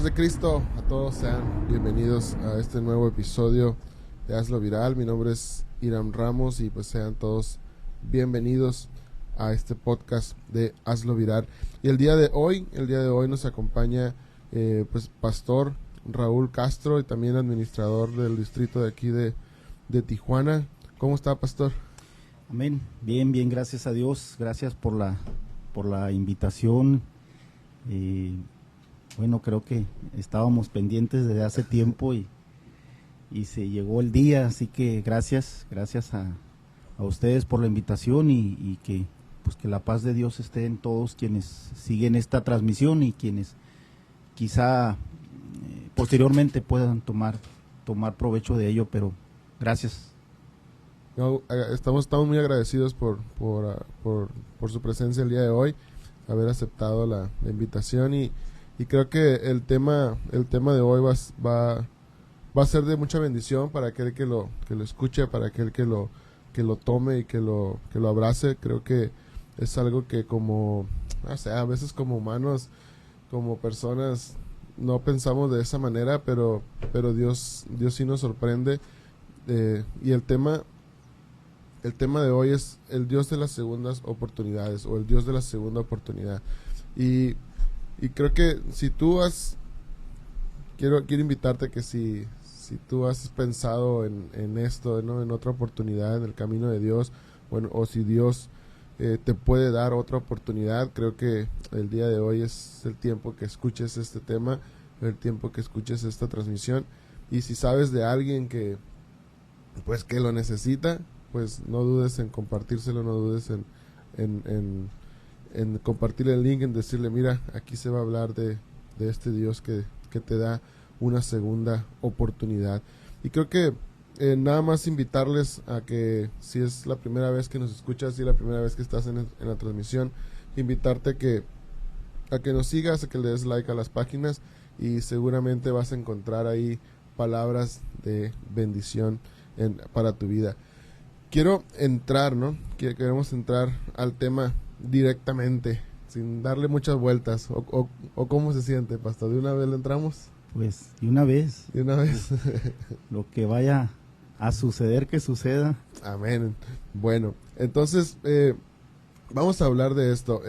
paz de Cristo, a todos sean bienvenidos a este nuevo episodio de Hazlo Viral. Mi nombre es Iram Ramos y pues sean todos bienvenidos a este podcast de Hazlo Viral. Y el día de hoy nos acompaña pues Pastor Raúl Castro y también administrador del distrito de aquí de Tijuana. ¿Cómo está, Pastor? Amén. Bien, gracias a Dios. Gracias por la invitación. Bueno, creo que estábamos pendientes desde hace tiempo y se llegó el día, así que gracias a ustedes por la invitación y que la paz de Dios esté en todos quienes siguen esta transmisión y quienes quizá posteriormente puedan tomar provecho de ello, pero gracias. Estamos muy agradecidos por su presencia el día de hoy, haber aceptado la invitación y creo que el tema de hoy va a ser de mucha bendición para aquel que lo escuche, para aquel que lo tome y que lo abrace. Creo que es algo que a veces como humanos, como personas, no pensamos de esa manera, pero Dios sí nos sorprende. Y el tema de hoy es el Dios de las segundas oportunidades, o el Dios de la segunda oportunidad. Y creo que si tú quiero invitarte que si tú has pensado en esto, ¿no? En otra oportunidad en el camino de Dios, bueno, o si Dios te puede dar otra oportunidad, creo que el día de hoy es el tiempo que escuches este tema, el tiempo que escuches esta transmisión. Y si sabes de alguien que lo necesita, pues no dudes en compartírselo, no dudes en compartir el link, en decirle, mira, aquí se va a hablar de este Dios que te da una segunda oportunidad. Y creo que nada más invitarles a que, si es la primera vez que nos escuchas, si es la primera vez que estás en la transmisión, invitarte a que nos sigas, a que le des like a las páginas y seguramente vas a encontrar ahí palabras de bendición para tu vida. Queremos entrar al tema directamente, sin darle muchas vueltas. ¿O cómo se siente, Pastor? ¿De una vez le entramos? Pues de una vez. De una vez. Lo que vaya a suceder, que suceda. Amén. Bueno, entonces vamos a hablar de esto.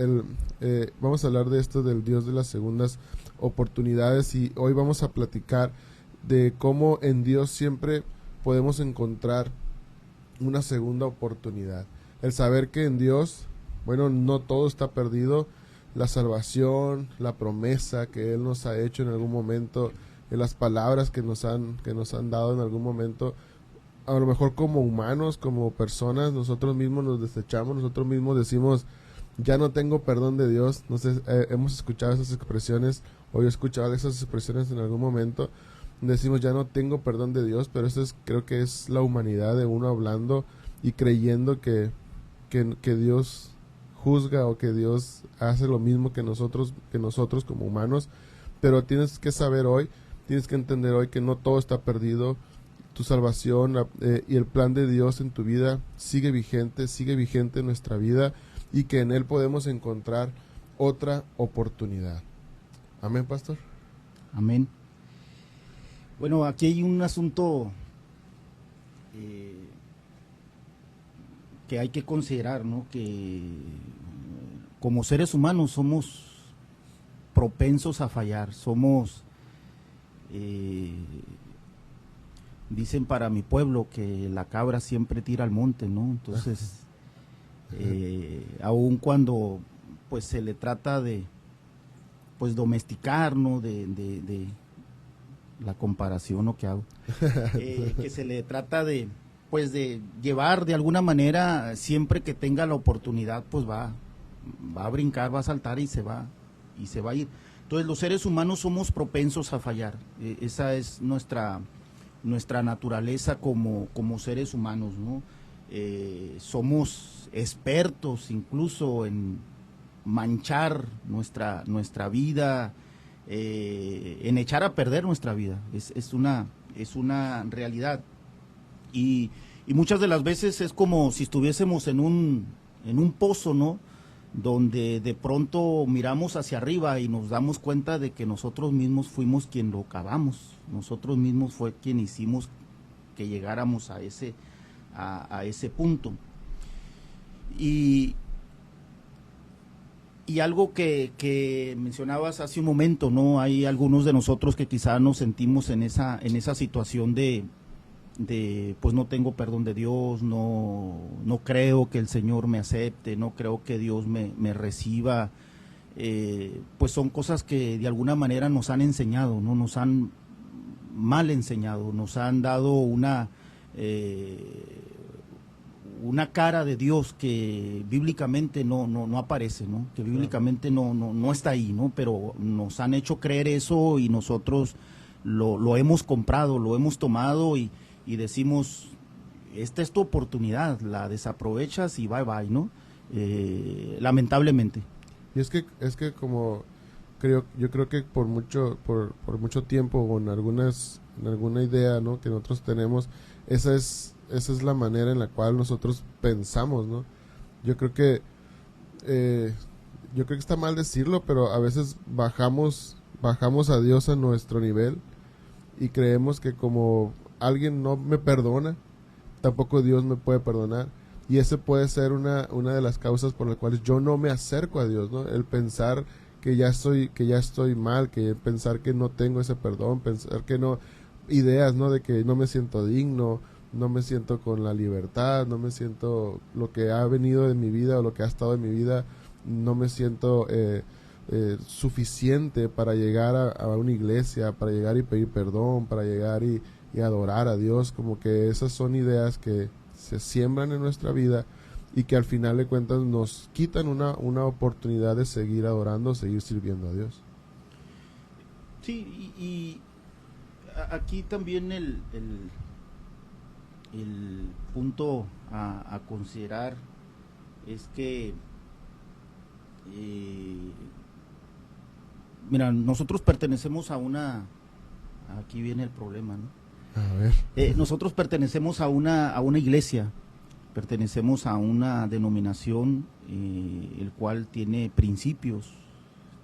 Vamos a hablar de esto del Dios de las segundas oportunidades, y hoy vamos a platicar de cómo en Dios siempre podemos encontrar una segunda oportunidad. El saber que en Dios, bueno, no todo está perdido. La salvación, la promesa que Él nos ha hecho en algún momento, las palabras que nos han dado en algún momento, a lo mejor como humanos, como personas, nosotros mismos nos desechamos, nosotros mismos decimos, ya no tengo perdón de Dios. No sé, hemos escuchado esas expresiones, o yo he escuchado esas expresiones en algún momento. Decimos, ya no tengo perdón de Dios, pero creo que es la humanidad de uno hablando y creyendo que Dios juzga, o que Dios hace lo mismo que nosotros como humanos. Pero tienes que saber hoy, tienes que entender hoy que no todo está perdido. Tu salvación y el plan de Dios en tu vida sigue vigente en nuestra vida, y que en Él podemos encontrar otra oportunidad. Amén, Pastor. Amén. Bueno, aquí hay un asunto que hay que considerar, ¿no? Que como seres humanos somos propensos a fallar, dicen para mi pueblo que la cabra siempre tira al monte, ¿no? Entonces, aun cuando pues se le trata de domesticar, ¿no? De la comparación, ¿no? Que hago, que se le trata de llevar de alguna manera, siempre que tenga la oportunidad, pues va a brincar, va a saltar y se va a ir. Entonces los seres humanos somos propensos a fallar. Esa es nuestra naturaleza como seres humanos, ¿no? Somos expertos incluso en manchar nuestra vida, en echar a perder nuestra vida. Es una realidad. Y muchas de las veces es como si estuviésemos en un pozo, ¿no? donde de pronto miramos hacia arriba y nos damos cuenta de que nosotros mismos fuimos quien lo cavamos, nosotros mismos fue quien hicimos que llegáramos a ese punto. Y algo que mencionabas hace un momento, ¿no? Hay algunos de nosotros que quizás nos sentimos en esa situación de pues no tengo perdón de Dios, no creo que el Señor me acepte, no creo que Dios me reciba. Pues son cosas que de alguna manera nos han enseñado, ¿no? Nos han mal enseñado, nos han dado una cara de Dios que bíblicamente no aparece, ¿no? Que bíblicamente no está ahí, ¿no? Pero nos han hecho creer eso y nosotros lo hemos comprado, lo hemos tomado y decimos, esta es tu oportunidad, la desaprovechas y bye bye, ¿no? Lamentablemente. Y es que como yo creo que por mucho tiempo o en alguna idea, ¿no?, que nosotros tenemos, esa es la manera en la cual nosotros pensamos, ¿no? Yo creo que está mal decirlo, pero a veces bajamos a Dios a nuestro nivel y creemos que como alguien no me perdona, tampoco Dios me puede perdonar, y ese puede ser una de las causas por las cuales yo no me acerco a Dios, ¿no? El pensar que ya estoy mal, que pensar que no tengo ese perdón, pensar que no, ideas, ¿no?, de que no me siento digno, no me siento con la libertad, no me siento lo que ha venido de mi vida o lo que ha estado en mi vida, no me siento suficiente para llegar a una iglesia, para llegar y pedir perdón, para llegar y adorar a Dios. Como que esas son ideas que se siembran en nuestra vida y que al final de cuentas nos quitan una oportunidad de seguir adorando, seguir sirviendo a Dios. Sí, y aquí también el punto a considerar es que mira, nosotros pertenecemos aquí viene el problema, ¿no? A ver. Nosotros pertenecemos a una iglesia, pertenecemos a una denominación el cual tiene principios,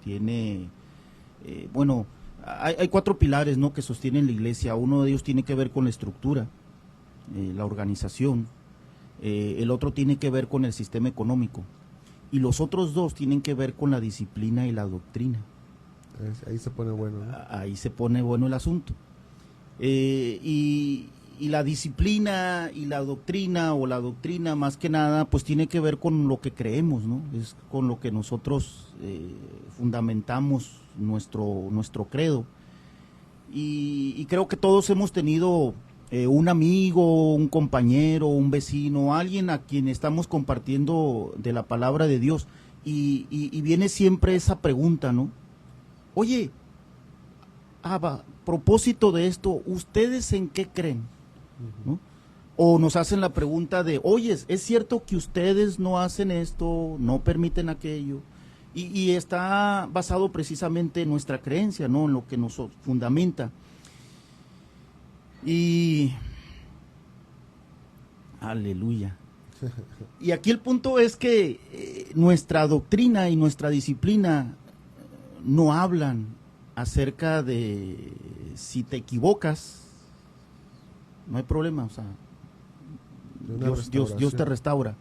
tiene, bueno, hay 4 pilares, ¿no?, que sostienen la iglesia. Uno de ellos tiene que ver con la estructura, la organización, el otro tiene que ver con el sistema económico y los otros 2 tienen que ver con la disciplina y la doctrina. Ahí se pone bueno, ¿no? Ahí se pone bueno el asunto. Y la disciplina y la doctrina, o la doctrina más que nada, pues tiene que ver con lo que creemos, ¿no? Es con lo que nosotros fundamentamos nuestro credo. Y creo que todos hemos tenido un amigo, un compañero, un vecino, alguien a quien estamos compartiendo de la palabra de Dios. Y viene siempre esa pregunta, ¿no? Oye, a propósito de esto, ¿ustedes en qué creen? ¿No? O nos hacen la pregunta de, oye, ¿es cierto que ustedes no hacen esto, no permiten aquello? Y está basado precisamente en nuestra creencia, ¿no?, en lo que nos fundamenta. Y aleluya. Y aquí el punto es que nuestra doctrina y nuestra disciplina no hablan acerca de si te equivocas, no hay problema, o sea, Dios te restaura.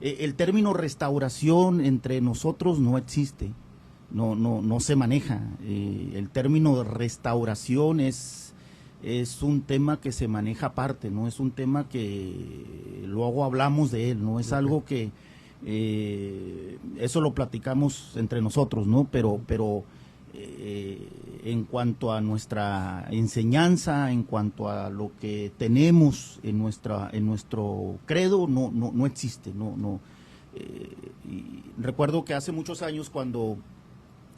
El término restauración entre nosotros no existe, no se maneja. El término de restauración es un tema que se maneja aparte, no es un tema que luego hablamos de él, no es algo que eso lo platicamos entre nosotros, ¿no? Pero en cuanto a nuestra enseñanza, en cuanto a lo que tenemos en nuestro credo, no existe, y recuerdo que hace muchos años, cuando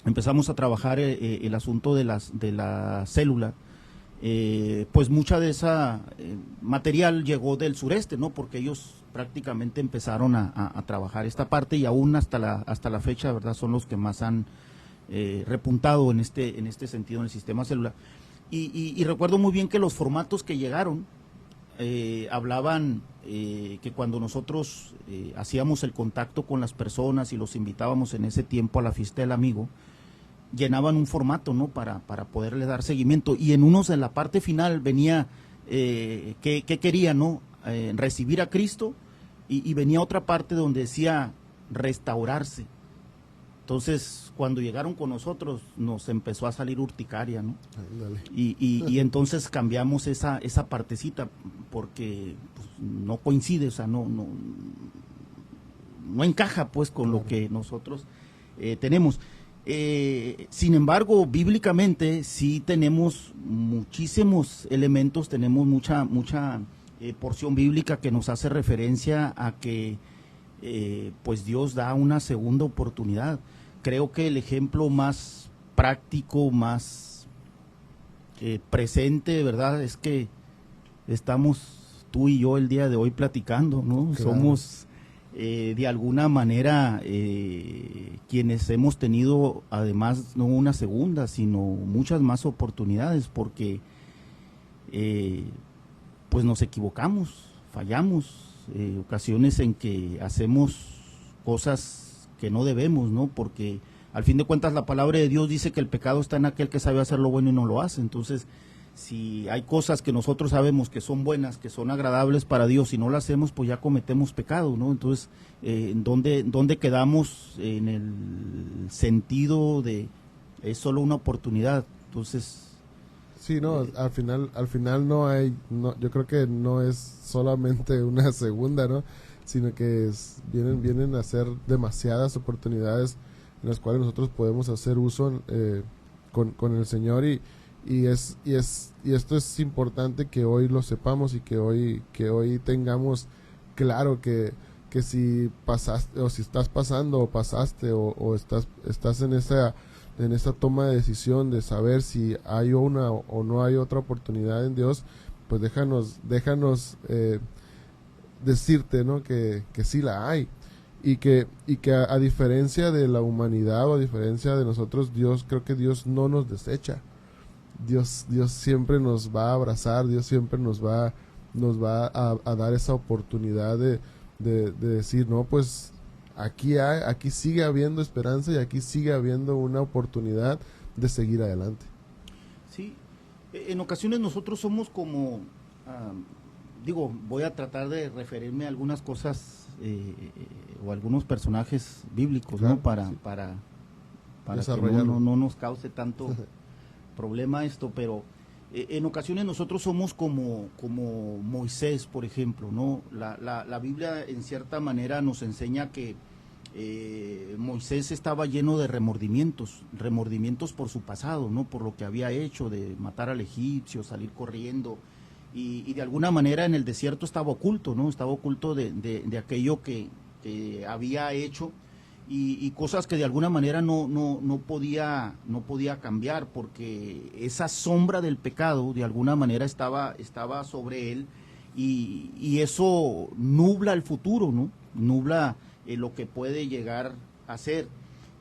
empezamos a trabajar el asunto de la célula, pues mucha de esa material llegó del sureste, ¿no? Porque ellos prácticamente empezaron a trabajar esta parte, y aún hasta la fecha, ¿verdad?, son los que más han repuntado en este sentido en el sistema celular. Y recuerdo muy bien que los formatos que llegaron hablaban que cuando nosotros hacíamos el contacto con las personas y los invitábamos en ese tiempo a la fiesta del amigo, llenaban un formato, ¿no? Para poderle dar seguimiento. Y en unos, en la parte final, venía qué querían, ¿no? Recibir a Cristo, y venía otra parte donde decía restaurarse. Entonces, cuando llegaron con nosotros, nos empezó a salir urticaria, ¿no? Y entonces cambiamos esa partecita, porque pues, no coincide, o sea, no encaja, pues, con lo que nosotros tenemos. Sin embargo, bíblicamente sí tenemos muchísimos elementos, tenemos mucha porción bíblica que nos hace referencia a que pues Dios da una segunda oportunidad. Creo que el ejemplo más práctico, más presente, ¿verdad? Es que estamos tú y yo el día de hoy platicando, ¿no? Claro. Somos de alguna manera quienes hemos tenido además no una segunda, sino muchas más oportunidades, porque pues nos equivocamos, fallamos, ocasiones en que hacemos cosas que no debemos, ¿no? Porque al fin de cuentas la palabra de Dios dice que el pecado está en aquel que sabe hacer lo bueno y no lo hace. Entonces, si hay cosas que nosotros sabemos que son buenas, que son agradables para Dios, y no las hacemos, pues ya cometemos pecado, ¿no? Entonces, ¿dónde quedamos en el sentido de es solo una oportunidad? Entonces... Sí, no, al final no hay, yo creo que no es solamente una segunda, ¿no? Sino que vienen a ser demasiadas oportunidades en las cuales nosotros podemos hacer uso con el Señor, y esto es importante que hoy lo sepamos, y que hoy tengamos claro que si pasaste, o si estás pasando o pasaste, o estás en esa toma de decisión de saber si hay una o no hay otra oportunidad en Dios, pues déjanos decirte, ¿no? que sí la hay, y que a diferencia de la humanidad, o a diferencia de nosotros, creo que Dios no nos desecha. Dios siempre nos va a abrazar, Dios siempre nos va a dar esa oportunidad de decir, no, pues aquí sigue habiendo esperanza, y aquí sigue habiendo una oportunidad de seguir adelante. Sí, en ocasiones nosotros somos como, voy a tratar de referirme a algunas cosas o algunos personajes bíblicos, claro, ¿no? Para que no nos cause tanto problema esto, pero en ocasiones nosotros somos como Moisés, por ejemplo, ¿no? La Biblia en cierta manera nos enseña que Moisés estaba lleno de remordimientos por su pasado, ¿no? Por lo que había hecho de matar al egipcio, salir corriendo, y de alguna manera en el desierto estaba oculto, ¿no? Estaba oculto de aquello que había hecho, y cosas que de alguna manera no podía cambiar, porque esa sombra del pecado de alguna manera estaba sobre él, y eso nubla el futuro, ¿no? Nubla lo que puede llegar a ser,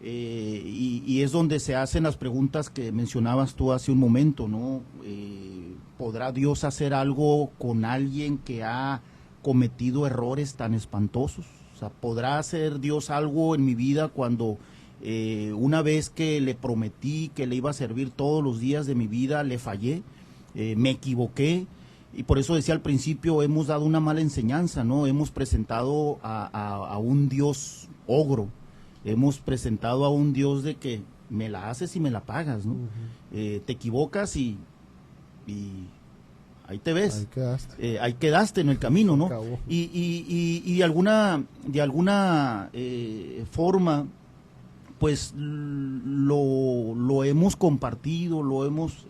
y es donde se hacen las preguntas que mencionabas tú hace un momento, ¿no? ¿Podrá Dios hacer algo con alguien que ha cometido errores tan espantosos? O sea, ¿podrá hacer Dios algo en mi vida cuando una vez que le prometí que le iba a servir todos los días de mi vida, le fallé, me equivoqué? Y por eso decía al principio, hemos dado una mala enseñanza, ¿no? Hemos presentado a un Dios ogro, hemos presentado a un Dios de que me la haces y me la pagas, ¿no? Uh-huh. Te equivocas y ahí te ves, ahí quedaste en el camino, ¿no? Y de alguna forma, pues lo hemos compartido, lo hemos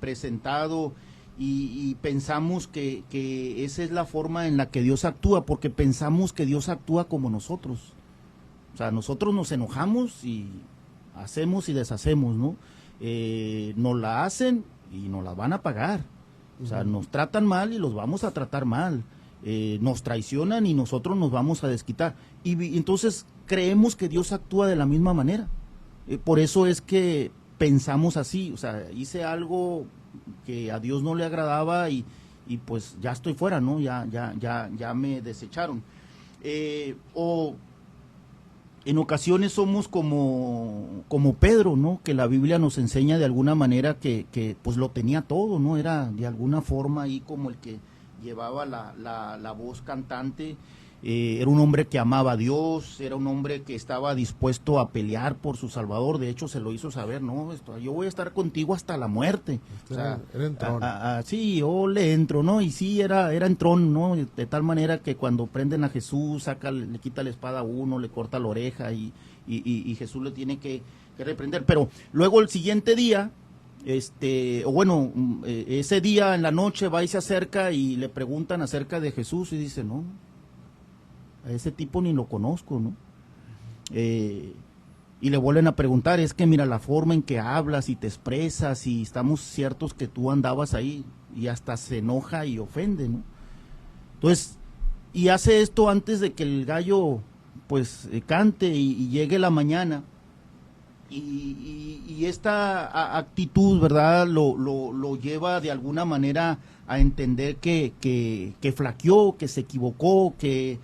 presentado, y pensamos que esa es la forma en la que Dios actúa, porque pensamos que Dios actúa como nosotros. O sea, nosotros nos enojamos y hacemos y deshacemos, ¿no? Nos la hacen y nos la van a pagar. O sea, nos tratan mal y los vamos a tratar mal. Nos traicionan y nosotros nos vamos a desquitar. Y entonces creemos que Dios actúa de la misma manera. Por eso es que pensamos así. O sea, hice algo que a Dios no le agradaba, y y pues ya estoy fuera, ¿no? Ya me desecharon. O en ocasiones somos como Pedro, ¿no? Que la Biblia nos enseña de alguna manera que pues lo tenía todo, ¿no? Era de alguna forma ahí como el que llevaba la voz cantante. Era un hombre que amaba a Dios, era un hombre que estaba dispuesto a pelear por su Salvador. De hecho se lo hizo saber, no, yo voy a estar contigo hasta la muerte. O sea, era entrón. Sí, yo le entro, ¿no? Y sí, era entrón, ¿no? De tal manera que cuando prenden a Jesús, le quita la espada a uno, le corta la oreja y Jesús le tiene que reprender. Pero luego el siguiente día, ese día en la noche va y se acerca y le preguntan acerca de Jesús y dice, no, a ese tipo ni lo conozco, ¿no? Y le vuelven a preguntar, es que mira la forma en que hablas y te expresas y estamos ciertos que tú andabas ahí, y hasta se enoja y ofende, ¿no? Entonces, y hace esto antes de que el gallo pues cante y llegue la mañana, y esta actitud, ¿verdad? Lo lleva de alguna manera a entender que flaqueó, que se equivocó, que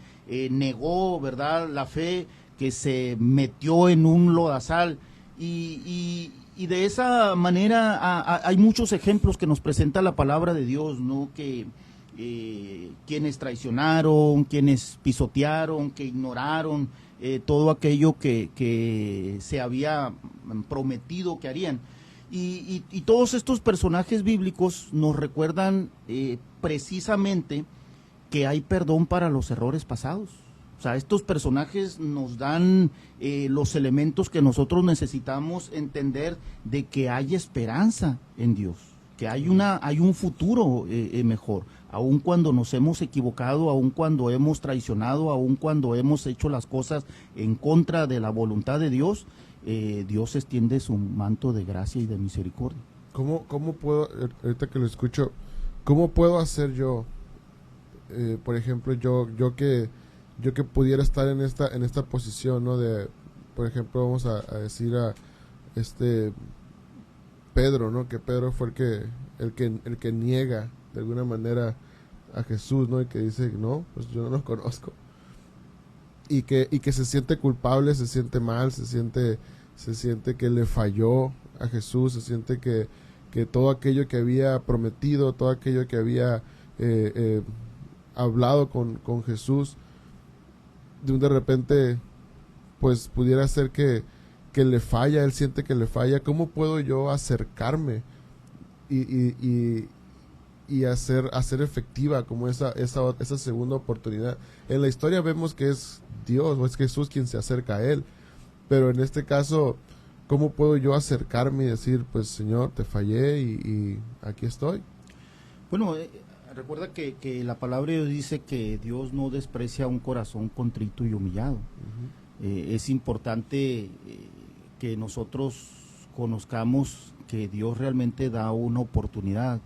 negó, ¿verdad?, la fe, que se metió en un lodazal, y de esa manera hay muchos ejemplos que nos presenta la palabra de Dios, ¿no? Que quienes traicionaron, quienes pisotearon, que ignoraron todo aquello que se había prometido que harían. Y todos estos personajes bíblicos nos recuerdan precisamente que hay perdón para los errores pasados. O sea, estos personajes nos dan los elementos que nosotros necesitamos entender de que hay esperanza en Dios, que hay un futuro mejor, aun cuando nos hemos equivocado, aun cuando hemos traicionado, aun cuando hemos hecho las cosas en contra de la voluntad de Dios. Dios extiende su manto de gracia y de misericordia. ¿Cómo puedo, ahorita que lo escucho, cómo puedo hacer yo? Por ejemplo, yo que pudiera estar en esta posición, ¿no? De, por ejemplo, vamos a decir a Pedro, ¿no? Que Pedro fue el que niega de alguna manera a Jesús, ¿no? Y que dice, no, pues yo no lo conozco. Y que se siente culpable, se siente mal, se siente que le falló a Jesús, se siente que todo aquello que había prometido, todo aquello que había hablado con Jesús, de repente pues pudiera ser que le falla, él siente que le falla. ¿Cómo puedo yo acercarme y hacer efectiva como esa segunda oportunidad? En la historia vemos que es Dios o es Jesús quien se acerca a él, pero en este caso, ¿cómo puedo yo acercarme y decir, pues Señor, te fallé y aquí estoy? Bueno, recuerda que la palabra de Dios dice que Dios no desprecia un corazón contrito y humillado. Es importante que nosotros conozcamos que Dios realmente da una oportunidad.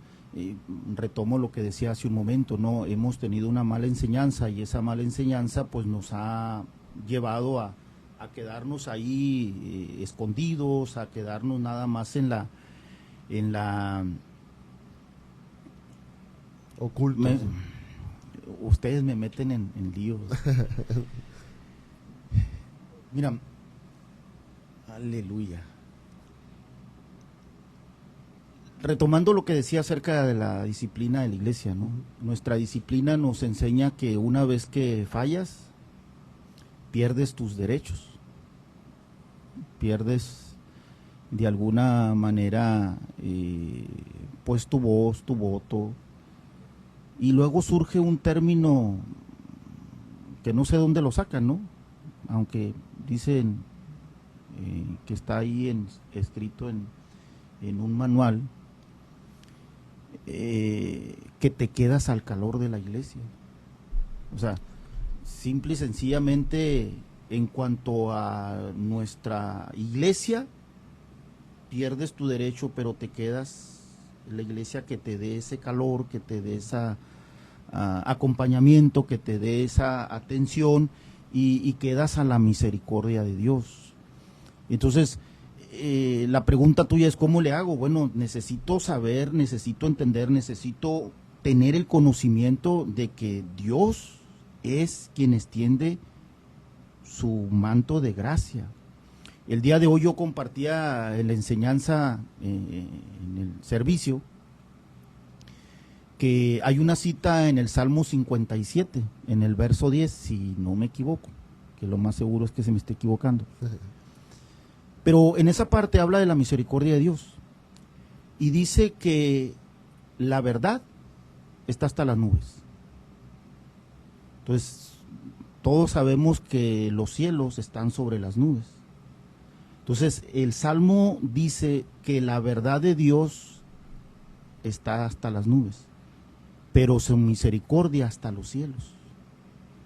Retomo lo que decía hace un momento, ¿no? Hemos tenido una mala enseñanza y esa mala enseñanza pues nos ha llevado a quedarnos ahí escondidos, a quedarnos nada más en la ocultos. Ustedes me meten en líos. Mira, aleluya. Retomando lo que decía acerca de la disciplina de la iglesia, ¿no? Nuestra disciplina nos enseña que una vez que fallas, pierdes tus derechos, pierdes de alguna manera pues tu voz, tu voto, y luego surge un término que no sé dónde lo sacan, ¿no? Aunque dicen que está ahí escrito en un manual, que te quedas al calor de la iglesia. O sea, simple y sencillamente, en cuanto a nuestra iglesia, pierdes tu derecho, pero te quedas en la iglesia que te dé ese calor, que te dé ese acompañamiento, que te dé esa atención, y quedas a la misericordia de Dios. Entonces, la pregunta tuya es, ¿cómo le hago? Bueno, necesito saber, necesito entender, necesito tener el conocimiento de que Dios es quien extiende su manto de gracia. El día de hoy yo compartía en la enseñanza, en el servicio, que hay una cita en el Salmo 57, en el verso 10, si no me equivoco, que lo más seguro es que se me esté equivocando. Pero en esa parte habla de la misericordia de Dios y dice que la verdad está hasta las nubes. Entonces, todos sabemos que los cielos están sobre las nubes. Entonces, el Salmo dice que la verdad de Dios está hasta las nubes, pero su misericordia hasta los cielos.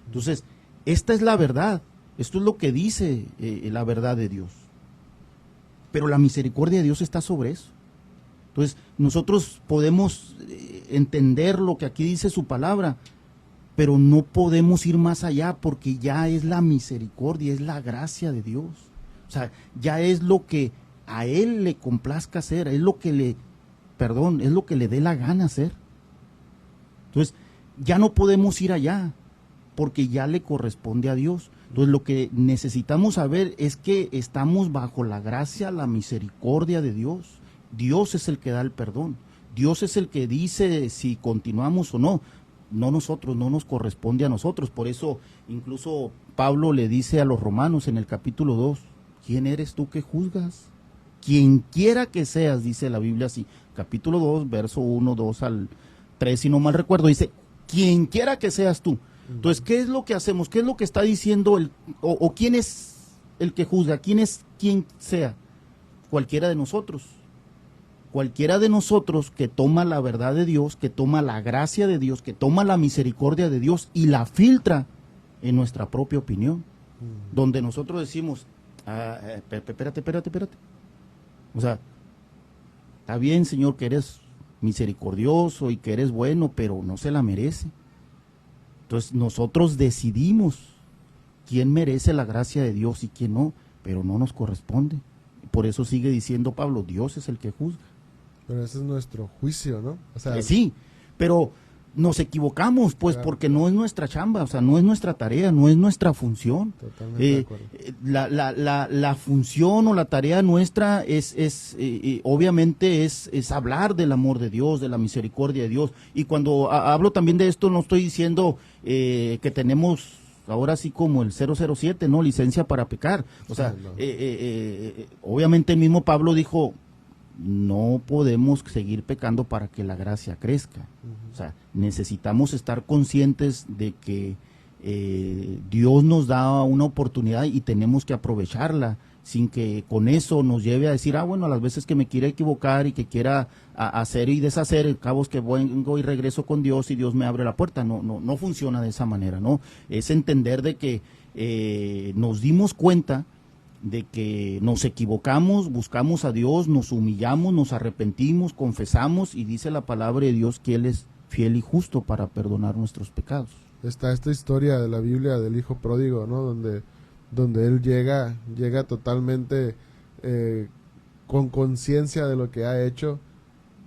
Entonces, esta es la verdad. Esto es lo que dice la verdad de Dios. Pero la misericordia de Dios está sobre eso. Entonces, nosotros podemos entender lo que aquí dice su palabra, pero no podemos ir más allá porque ya es la misericordia, es la gracia de Dios. O sea, ya es lo que a Él le complazca hacer, es lo que es lo que le dé la gana hacer. Entonces, ya no podemos ir allá porque ya le corresponde a Dios. Entonces, lo que necesitamos saber es que estamos bajo la gracia, la misericordia de Dios. Dios es el que da el perdón. Dios es el que dice si continuamos o no. No nosotros, no nos corresponde a nosotros. Por eso, incluso Pablo le dice a los romanos en el capítulo 2, ¿quién eres tú que juzgas? Quien quiera que seas, dice la Biblia así, capítulo 2, verso 1, 2 al 3, si no mal recuerdo, dice, quien quiera que seas tú. Entonces, ¿qué es lo que hacemos? ¿Qué es lo que está diciendo o quién es el que juzga? ¿Quién es quien sea? Cualquiera de nosotros. Cualquiera de nosotros que toma la verdad de Dios, que toma la gracia de Dios, que toma la misericordia de Dios y la filtra en nuestra propia opinión. Donde nosotros decimos, espérate. O sea, está bien, Señor, que eres misericordioso y que eres bueno, pero no se la merece. Entonces nosotros decidimos quién merece la gracia de Dios y quién no, pero no nos corresponde. Por eso sigue diciendo Pablo, Dios es el que juzga. Pero ese es nuestro juicio, ¿no? O sea, sí, pero nos equivocamos, pues, claro, porque no es nuestra chamba, o sea, no es nuestra tarea, no es nuestra función. Totalmente de acuerdo. La función o la tarea nuestra obviamente es hablar del amor de Dios, de la misericordia de Dios. Y cuando hablo también de esto, no estoy diciendo que tenemos ahora sí como el 007, ¿no? Licencia para pecar. O sea, no. Obviamente el mismo Pablo dijo, no podemos seguir pecando para que la gracia crezca. O sea, necesitamos estar conscientes de que Dios nos da una oportunidad y tenemos que aprovecharla, sin que con eso nos lleve a decir, bueno, a las veces que me quiera equivocar y que quiera hacer y deshacer, el cabo es que vengo y regreso con Dios y Dios me abre la puerta. No funciona de esa manera, ¿no? Es entender de que nos dimos cuenta de que nos equivocamos, buscamos a Dios, nos humillamos, nos arrepentimos, confesamos y dice la palabra de Dios que Él es fiel y justo para perdonar nuestros pecados. Está esta historia de la Biblia del hijo pródigo, ¿no? Donde él llega totalmente con conciencia de lo que ha hecho,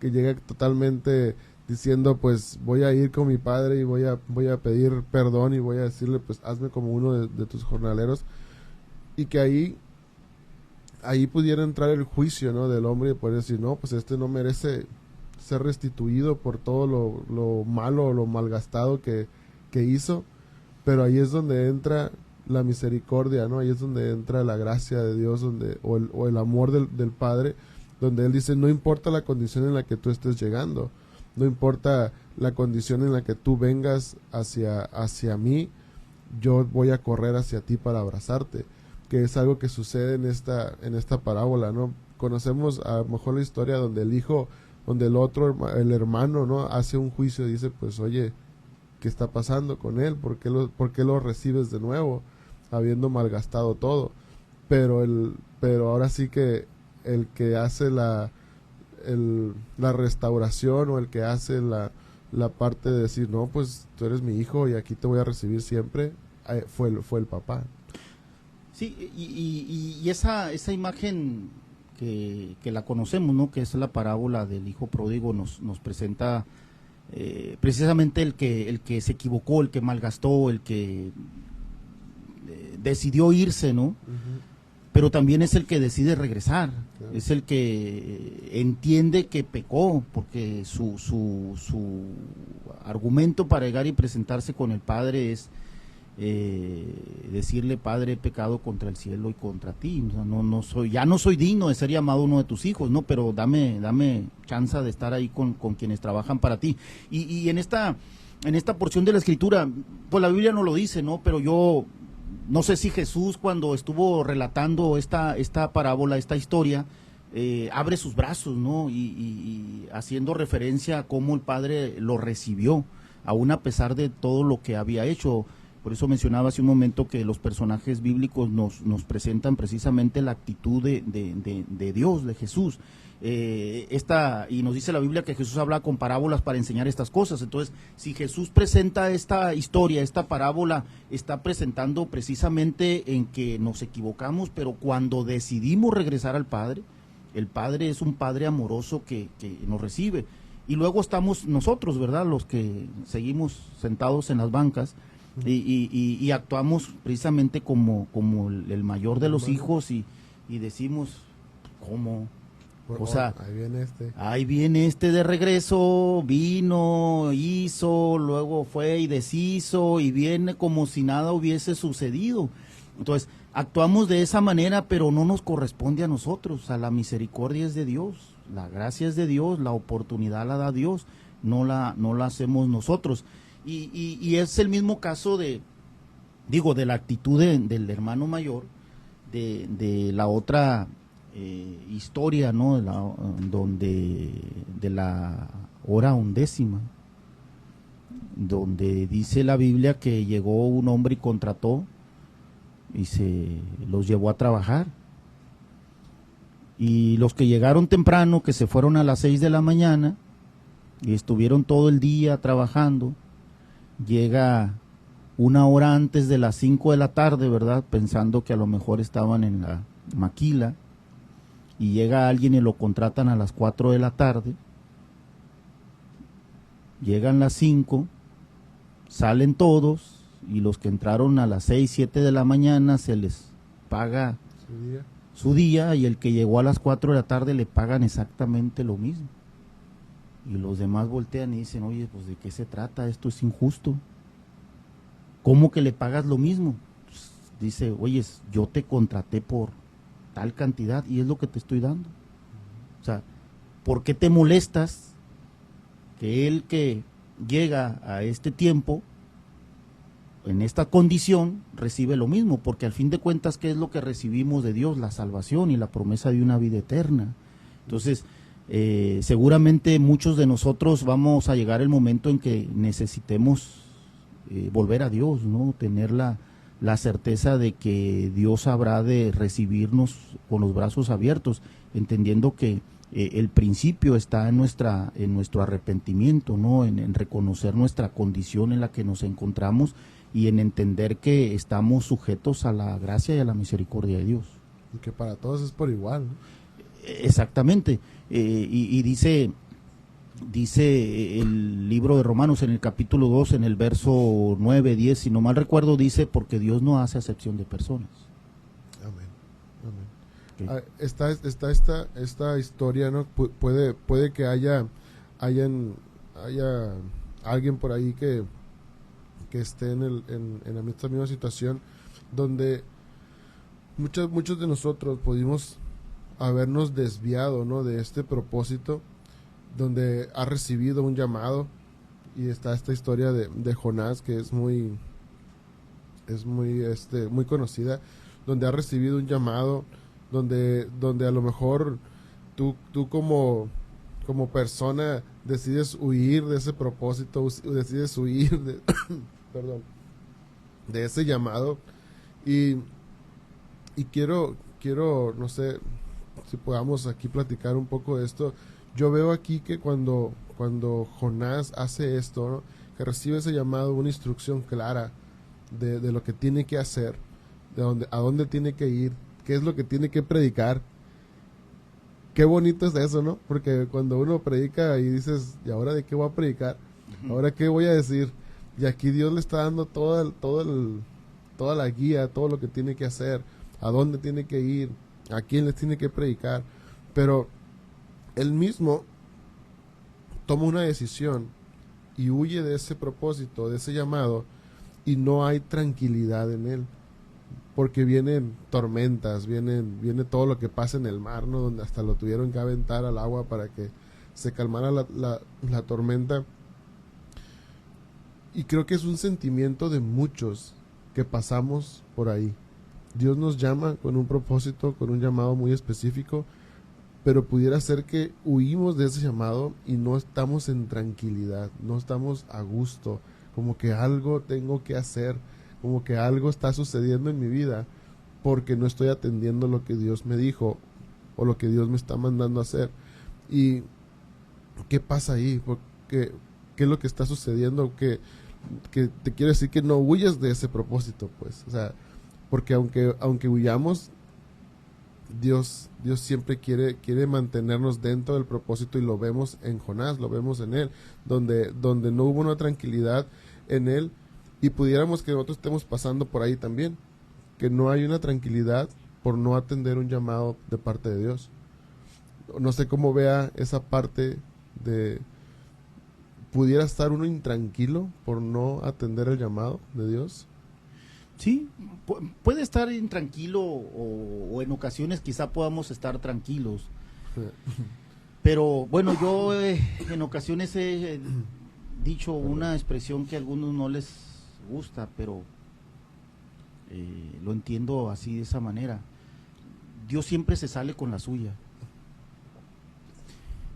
que llega totalmente diciendo, pues voy a ir con mi padre y voy a pedir perdón y voy a decirle, pues hazme como uno de tus jornaleros. Y que ahí pudiera entrar el juicio, ¿no? Del hombre y poder decir, no, pues este no merece ser restituido por todo lo malo, lo malgastado que hizo. Pero ahí es donde entra la misericordia, ¿no? Ahí es donde entra la gracia de Dios, o el amor del Padre, donde Él dice, no importa la condición en la que tú estés llegando, no importa la condición en la que tú vengas hacia mí, yo voy a correr hacia ti para abrazarte, que es algo que sucede en esta parábola, ¿no? Conocemos a lo mejor la historia donde el hermano, ¿no? Hace un juicio y dice, pues oye, ¿qué está pasando con él? ¿Por qué lo recibes de nuevo, habiendo malgastado todo? Pero ahora sí que el que hace la restauración, o el que hace la parte de decir, no, pues tú eres mi hijo y aquí te voy a recibir siempre, fue el papá. Sí, y esa imagen que la conocemos, ¿no? Que es la parábola del hijo pródigo, nos presenta precisamente el que se equivocó, el que malgastó, el que decidió irse, ¿no? Pero también es el que decide regresar, claro. Es el que entiende que pecó, porque su argumento para llegar y presentarse con el Padre es decirle: Padre, he pecado contra el cielo y contra ti, ya no soy digno de ser llamado uno de tus hijos, ¿no? Pero dame chance de estar ahí con quienes trabajan para ti. Y en esta porción de la Escritura, pues la Biblia no lo dice, ¿no? Pero yo no sé si Jesús, cuando estuvo relatando esta parábola, esta historia, abre sus brazos, ¿no? Y haciendo referencia a cómo el Padre lo recibió, aún a pesar de todo lo que había hecho. Por eso mencionaba hace un momento que los personajes bíblicos nos presentan precisamente la actitud de Dios, de Jesús. Y nos dice la Biblia que Jesús habla con parábolas para enseñar estas cosas. Entonces, si Jesús presenta esta historia, esta parábola, está presentando precisamente en que nos equivocamos, pero cuando decidimos regresar al Padre, el Padre es un Padre amoroso que nos recibe. Y luego estamos nosotros, ¿verdad?, los que seguimos sentados en las bancas y actuamos precisamente como el mayor de los hijos y decimos: ¿cómo? O sea, ahí viene este de regreso, vino, hizo, luego fue y deshizo, y viene como si nada hubiese sucedido. Entonces, actuamos de esa manera, pero no nos corresponde a nosotros. La misericordia es de Dios, la gracia es de Dios, la oportunidad la da Dios, no la hacemos nosotros. Y es el mismo caso de la actitud del hermano mayor, de la otra historia, ¿no? De la hora 11ª, donde dice la Biblia que llegó un hombre y contrató y se los llevó a trabajar. Y los que llegaron temprano, que se fueron a las 6 de la mañana y estuvieron todo el día trabajando, llega una hora antes de las 5 de la tarde, ¿verdad?, pensando que a lo mejor estaban en la maquila, y llega alguien y lo contratan a las 4 de la tarde, llegan las 5, salen todos, y los que entraron a las 6, 7 de la mañana se les paga su día, y el que llegó a las 4 de la tarde le pagan exactamente lo mismo. Y los demás voltean y dicen: oye, pues ¿de qué se trata? Esto es injusto. ¿Cómo que le pagas lo mismo? Pues dice: oye, yo te contraté por tal cantidad y es lo que te estoy dando. O sea, ¿por qué te molestas que el que llega a este tiempo, en esta condición, recibe lo mismo? Porque al fin de cuentas, ¿qué es lo que recibimos de Dios? La salvación y la promesa de una vida eterna. Entonces, seguramente muchos de nosotros vamos a llegar el momento en que necesitemos volver a Dios, ¿no? Tener la certeza de que Dios habrá de recibirnos con los brazos abiertos, entendiendo que el principio está en nuestro arrepentimiento, ¿no? En reconocer nuestra condición en la que nos encontramos y en entender que estamos sujetos a la gracia y a la misericordia de Dios. Y que para todos es por igual, ¿no? Exactamente. Y dice el libro de Romanos en el capítulo 2, en el verso 9, 10, si no mal recuerdo, dice: porque Dios no hace acepción de personas. Amén. Okay. Está esta historia, ¿no? Puede que haya alguien por ahí que esté en la misma situación, donde muchos de nosotros pudimos habernos desviado, ¿no?, de este propósito, donde ha recibido un llamado. Y está esta historia de Jonás, que es muy conocida, donde ha recibido un llamado, donde a lo mejor tú como persona decides huir de ese propósito, decides huir de de ese llamado. Y quiero, no sé si podamos aquí platicar un poco de esto. Yo veo aquí que cuando Jonás hace esto, ¿no?, que recibe ese llamado, una instrucción clara de lo que tiene que hacer, a dónde tiene que ir, qué es lo que tiene que predicar. Qué bonito es eso, ¿no? Porque cuando uno predica y dices: ¿y ahora de qué voy a predicar? ¿Ahora qué voy a decir? Y aquí Dios le está dando toda la guía, todo lo que tiene que hacer, a dónde tiene que ir, a quién les tiene que predicar. Pero él mismo toma una decisión y huye de ese propósito, de ese llamado, y no hay tranquilidad en él. Porque vienen tormentas, viene todo lo que pasa en el mar, ¿no? Donde hasta lo tuvieron que aventar al agua para que se calmara la tormenta. Y creo que es un sentimiento de muchos que pasamos por ahí. Dios nos llama con un propósito, con un llamado muy específico, pero pudiera ser que huimos de ese llamado y no estamos en tranquilidad, no estamos a gusto, como que algo tengo que hacer, como que algo está sucediendo en mi vida porque no estoy atendiendo lo que Dios me dijo o lo que Dios me está mandando a hacer. ¿Y qué pasa ahí? ¿Qué es lo que está sucediendo? Que te quiero decir que no huyas de ese propósito, pues, o sea, porque aunque huyamos, Dios siempre quiere mantenernos dentro del propósito, y lo vemos en Jonás, lo vemos en él, donde no hubo una tranquilidad en él, y pudiéramos que nosotros estemos pasando por ahí también, que no hay una tranquilidad por no atender un llamado de parte de Dios. No sé cómo vea esa parte de... ¿Pudiera estar uno intranquilo por no atender el llamado de Dios? Sí, puede estar intranquilo o en ocasiones quizá podamos estar tranquilos. Pero bueno, yo en ocasiones he dicho una expresión que a algunos no les gusta, pero lo entiendo así, de esa manera. Dios siempre se sale con la suya.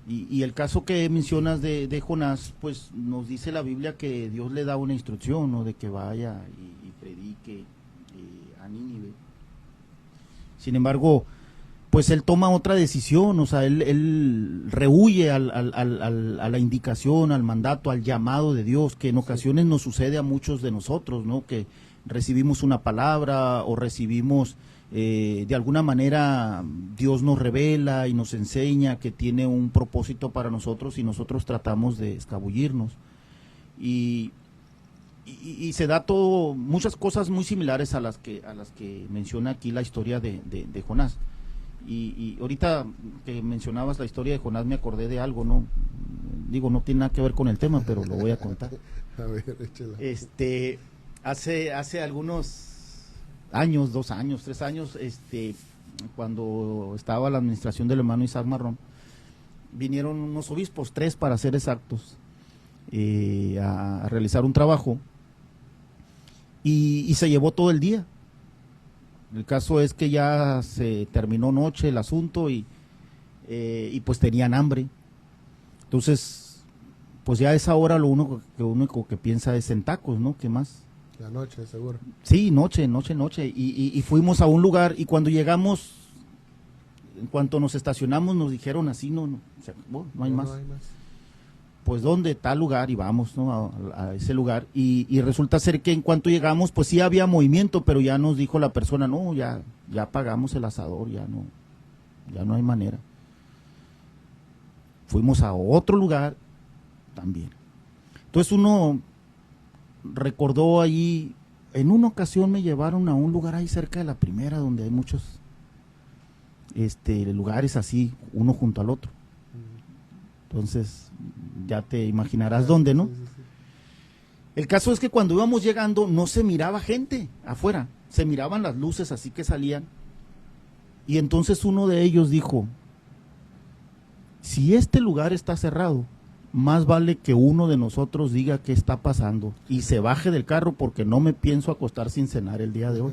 Y el caso que mencionas de Jonás, pues nos dice la Biblia que Dios le da una instrucción, ¿no? De que vaya y predique a Nínive. Sin embargo, pues él toma otra decisión, o sea, él rehúye a la indicación, al mandato, al llamado de Dios, que en ocasiones nos sucede a muchos de nosotros, ¿no? Que recibimos una palabra o recibimos... de alguna manera Dios nos revela y nos enseña que tiene un propósito para nosotros y nosotros tratamos de escabullirnos y se da todo, muchas cosas muy similares a las que menciona aquí la historia de Jonás. Y ahorita que mencionabas la historia de Jonás me acordé de algo, no digo, no tiene nada que ver con el tema, pero lo voy a contar. A ver, échala. Hace algunos años, 2 años, 3 años, cuando estaba la administración del hermano Isaac Marrón, vinieron unos obispos, 3 para ser exactos, a realizar un trabajo y se llevó todo el día. El caso es que ya se terminó noche el asunto y pues tenían hambre. Entonces, pues ya a esa hora lo único que piensa es en tacos, ¿no? ¿Qué más? La noche, seguro. Sí, noche. Y fuimos a un lugar y cuando llegamos, en cuanto nos estacionamos, nos dijeron así, no hay más. Pues ¿dónde? Tal lugar, y vamos, ¿no? a ese lugar. Y resulta ser que en cuanto llegamos, pues sí había movimiento, pero ya nos dijo la persona, no, ya apagamos el asador, ya no hay manera. Fuimos a otro lugar también. Entonces uno recordó allí, en una ocasión me llevaron a un lugar ahí cerca de la Primera, donde hay muchos lugares así, uno junto al otro. Entonces, ya te imaginarás dónde, ¿no? Sí. El caso es que cuando íbamos llegando no se miraba gente afuera, se miraban las luces así que salían. Y entonces uno de ellos dijo, si este lugar está cerrado, más vale que uno de nosotros diga qué está pasando y se baje del carro porque no me pienso acostar sin cenar el día de hoy.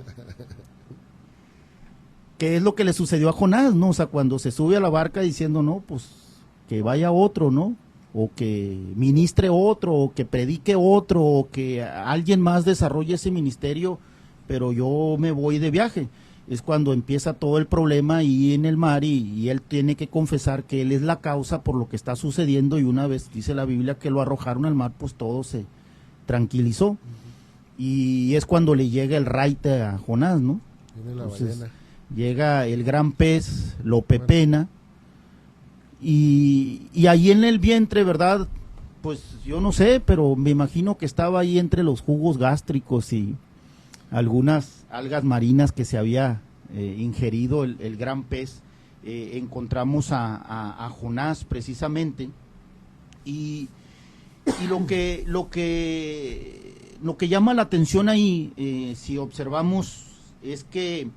¿Qué es lo que le sucedió a Jonás, no? O sea, cuando se sube a la barca diciendo, no, pues que vaya otro, ¿no? O que ministre otro, o que predique otro, o que alguien más desarrolle ese ministerio, pero yo me voy de viaje. Es cuando empieza todo el problema ahí en el mar y él tiene que confesar que él es la causa por lo que está sucediendo, y una vez dice la Biblia que lo arrojaron al mar, pues todo se tranquilizó. Y es cuando le llega el raite a Jonás, ¿no? Entonces, llega el gran pez, lo pepena, y ahí en el vientre, ¿verdad? Pues yo no sé, pero me imagino que estaba ahí entre los jugos gástricos y algunas algas marinas que se había ingerido el gran pez. Encontramos a Jonás precisamente, y lo que llama la atención ahí, si observamos, es que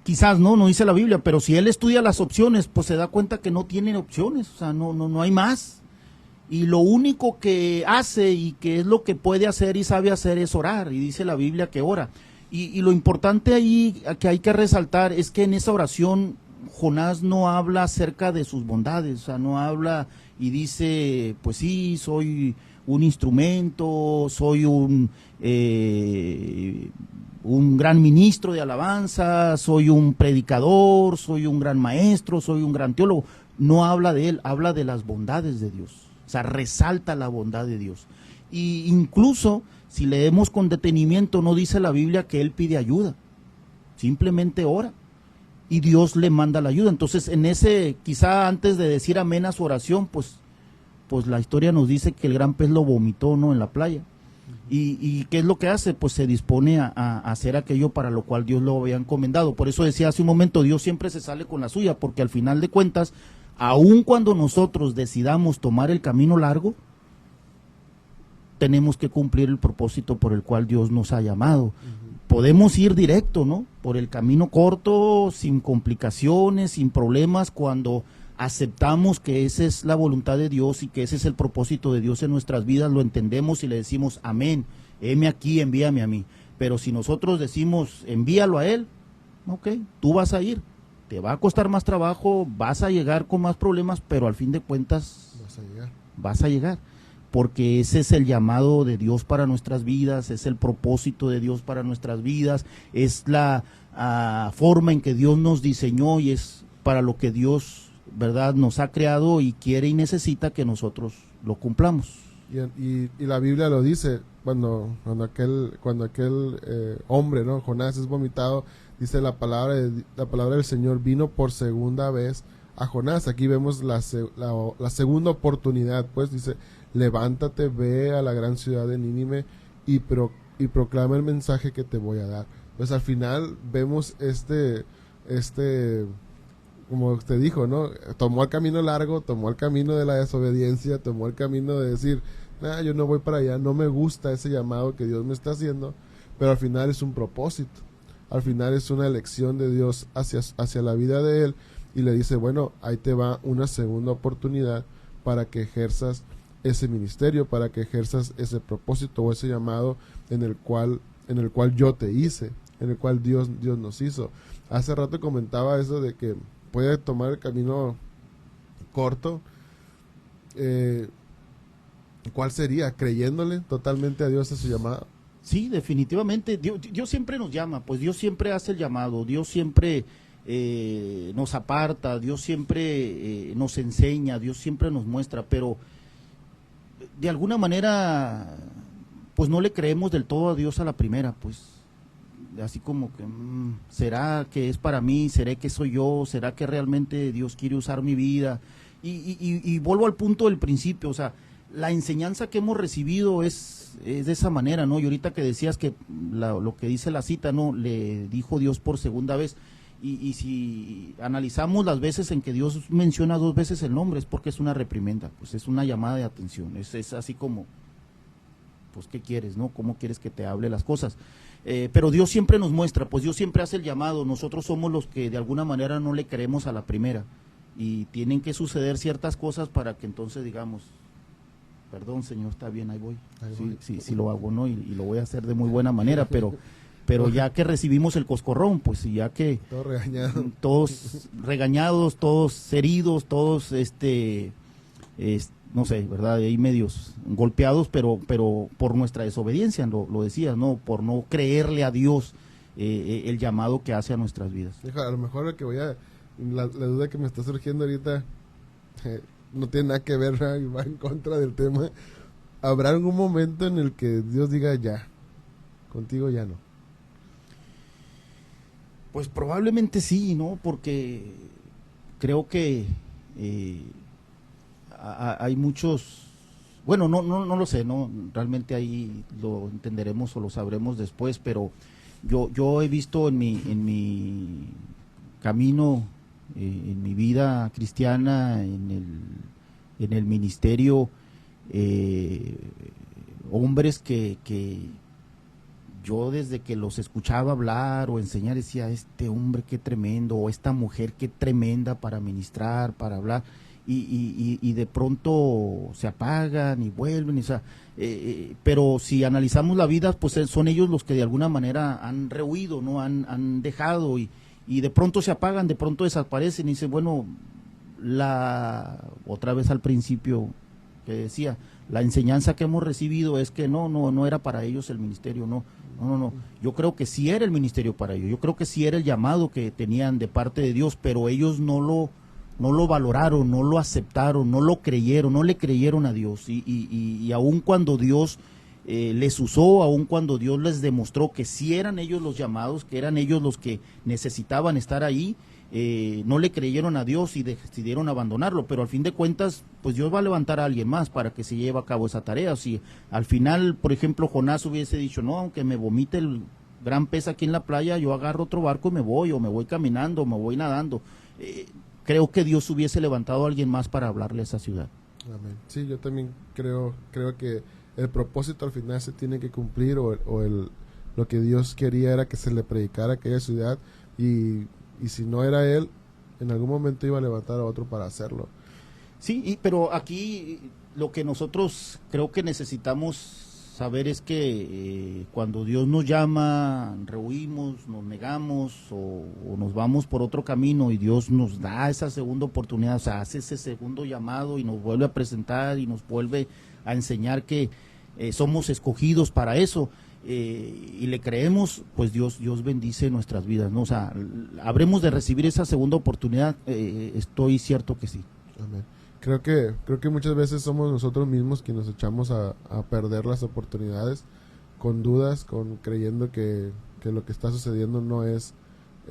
quizás no dice la Biblia, pero si él estudia las opciones, pues se da cuenta que no tiene opciones, o sea, no hay más. Y lo único que hace y que es lo que puede hacer y sabe hacer es orar, y dice la Biblia que ora. Y lo importante ahí que hay que resaltar es que en esa oración Jonás no habla acerca de sus bondades, o sea, no habla y dice, pues sí, soy un instrumento, soy un gran ministro de alabanza, soy un predicador, soy un gran maestro, soy un gran teólogo. No habla de él, habla de las bondades de Dios, o sea, resalta la bondad de Dios. Y incluso, si leemos con detenimiento, no dice la Biblia que él pide ayuda, simplemente ora y Dios le manda la ayuda. Entonces, en ese, quizá antes de decir amén a su oración, pues la historia nos dice que el gran pez lo vomitó, ¿no?, en la playa. ¿Y qué es lo que hace? Pues se dispone a hacer aquello para lo cual Dios lo había encomendado. Por eso decía hace un momento, Dios siempre se sale con la suya, porque al final de cuentas, aun cuando nosotros decidamos tomar el camino largo, tenemos que cumplir el propósito por el cual Dios nos ha llamado. Podemos ir directo, ¿no?, por el camino corto, sin complicaciones, sin problemas, cuando aceptamos que esa es la voluntad de Dios y que ese es el propósito de Dios en nuestras vidas, lo entendemos y le decimos amén, heme aquí, envíame a mí. Pero si nosotros decimos envíalo a él, ok, tú vas a ir, te va a costar más trabajo, vas a llegar con más problemas, pero al fin de cuentas vas a llegar, porque ese es el llamado de Dios para nuestras vidas, es el propósito de Dios para nuestras vidas, es la forma en que Dios nos diseñó y es para lo que Dios, ¿verdad?, nos ha creado y quiere y necesita que nosotros lo cumplamos. Y la Biblia lo dice, cuando aquel hombre, ¿no?, Jonás, es vomitado, dice la palabra del Señor vino por segunda vez a Jonás. Aquí vemos la segunda oportunidad, pues dice, levántate, ve a la gran ciudad de Nínive y proclama el mensaje que te voy a dar. Pues al final vemos como usted dijo, ¿no?, tomó el camino largo, tomó el camino de la desobediencia, tomó el camino de decir, yo no voy para allá, no me gusta ese llamado que Dios me está haciendo, pero al final es un propósito, al final es una elección de Dios hacia la vida de él, y le dice, bueno, ahí te va una segunda oportunidad para que ejerzas ese ministerio, para que ejerzas ese propósito o ese llamado en el cual yo te hice, en el cual Dios nos hizo. Hace rato comentaba eso de que puede tomar el camino corto. ¿Cuál sería? ¿Creyéndole totalmente a Dios a su llamado? Sí, definitivamente. Dios siempre nos llama, pues Dios siempre hace el llamado, Dios siempre nos aparta, Dios siempre nos enseña, Dios siempre nos muestra, pero de alguna manera, pues no le creemos del todo a Dios a la primera, pues así como que, ¿será que es para mí? ¿Será que soy yo? ¿Será que realmente Dios quiere usar mi vida? Y vuelvo al punto del principio, o sea, la enseñanza que hemos recibido es de esa manera, ¿no? Y ahorita que decías que lo que dice la cita, ¿no?, le dijo Dios por segunda vez, y si analizamos las veces en que Dios menciona dos veces el nombre, es porque es una reprimenda, pues es una llamada de atención, es así como, pues, ¿qué quieres, no? ¿Cómo quieres que te hable las cosas? Pero Dios siempre nos muestra, pues Dios siempre hace el llamado, nosotros somos los que de alguna manera no le creemos a la primera, y tienen que suceder ciertas cosas para que entonces digamos, perdón Señor, está bien, ahí voy. Sí lo hago, ¿no? Y lo voy a hacer de muy buena manera, pero ya que recibimos el coscorrón, pues, y ya que todos regañados, todos heridos, todos no sé, ¿verdad? Ahí medios golpeados, pero por nuestra desobediencia, lo decías, ¿no? Por no creerle a Dios el llamado que hace a nuestras vidas. A lo mejor la duda que me está surgiendo ahorita no tiene nada que ver, ¿verdad? Y va en contra del tema. ¿Habrá algún momento en el que Dios diga ya, contigo ya no? Pues probablemente sí, ¿no? Porque creo que hay muchos bueno, no lo sé, no, realmente ahí lo entenderemos o lo sabremos después, pero yo he visto en mi camino, en mi vida cristiana, en el ministerio, hombres que yo desde que los escuchaba hablar o enseñar decía, este hombre qué tremendo, o esta mujer qué tremenda para ministrar, para hablar, y de pronto se apagan y vuelven, o sea, pero si analizamos la vida, pues son ellos los que de alguna manera han rehuido, ¿no? Han dejado y de pronto se apagan, de pronto desaparecen y dicen, bueno, otra vez al principio que decía, la enseñanza que hemos recibido es que no era para ellos el ministerio, no. Yo creo que sí era el ministerio para ellos, yo creo que sí era el llamado que tenían de parte de Dios, pero ellos no lo valoraron, no lo aceptaron, no lo creyeron, no le creyeron a Dios, y aun cuando Dios les usó, aun cuando Dios les demostró que sí eran ellos los llamados, que eran ellos los que necesitaban estar ahí, no le creyeron a Dios y decidieron abandonarlo, pero al fin de cuentas, pues Dios va a levantar a alguien más para que se lleve a cabo esa tarea. Si al final, por ejemplo, Jonás hubiese dicho, no, aunque me vomite el gran pez aquí en la playa, yo agarro otro barco y me voy, o me voy caminando, o me voy nadando, creo que Dios hubiese levantado a alguien más para hablarle a esa ciudad. Amén. Sí, yo también creo que el propósito al final se tiene que cumplir, lo que Dios quería era que se le predicara a aquella ciudad, y si no era él, en algún momento iba a levantar a otro para hacerlo. Sí, pero aquí lo que nosotros creo que necesitamos saber es que cuando Dios nos llama, rehuimos, nos negamos o nos vamos por otro camino y Dios nos da esa segunda oportunidad, o sea, hace ese segundo llamado y nos vuelve a presentar y nos vuelve a enseñar que somos escogidos para eso. Y le creemos, pues Dios bendice nuestras vidas, ¿no? O sea, habremos de recibir esa segunda oportunidad, estoy cierto que sí. Amén. Creo que muchas veces somos nosotros mismos quienes nos echamos a perder las oportunidades con dudas, creyendo que lo que está sucediendo no es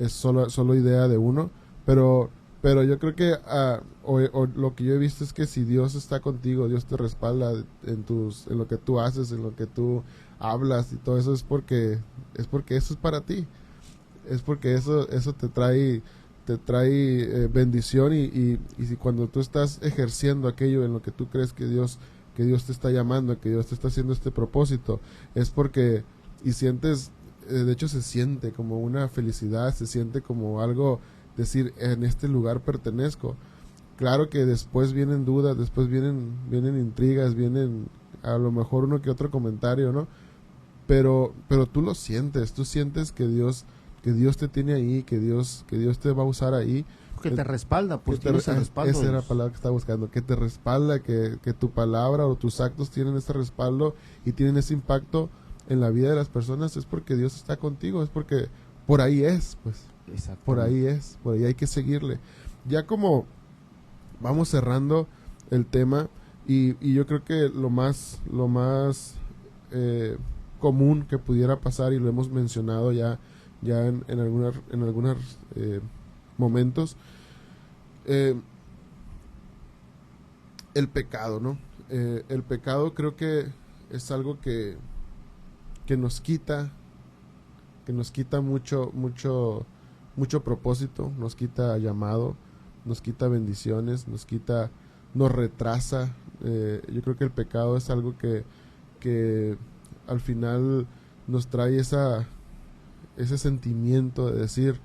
solo idea de uno, pero yo creo que lo que yo he visto es que si Dios está contigo, Dios te respalda en lo que tú haces, en lo que tú hablas y todo eso, es porque eso es para ti, es porque eso te trae bendición, y si cuando tú estás ejerciendo aquello en lo que tú crees que Dios te está llamando, que Dios te está haciendo este propósito, es porque y sientes, de hecho se siente como una felicidad, se siente como algo, decir, en este lugar pertenezco. Claro que después vienen dudas, después vienen intrigas, vienen a lo mejor uno que otro comentario, ¿no? Pero tú lo sientes, tú sientes que Dios te tiene ahí, que Dios te va a usar ahí. Que te respalda, pues tienes el respaldo. Esa era la palabra que estaba buscando, que te respalda, que tu palabra o tus actos tienen ese respaldo y tienen ese impacto en la vida de las personas, es porque Dios está contigo, es porque por ahí es, pues. Por ahí hay que seguirle. Ya como vamos cerrando el tema, y yo creo que lo más común que pudiera pasar, y lo hemos mencionado ya en algunos momentos, el pecado, ¿no? El pecado creo que es algo que nos quita mucho propósito, nos quita llamado, nos quita bendiciones, nos retrasa. Yo creo que el pecado es algo que al final nos trae ese sentimiento de decir,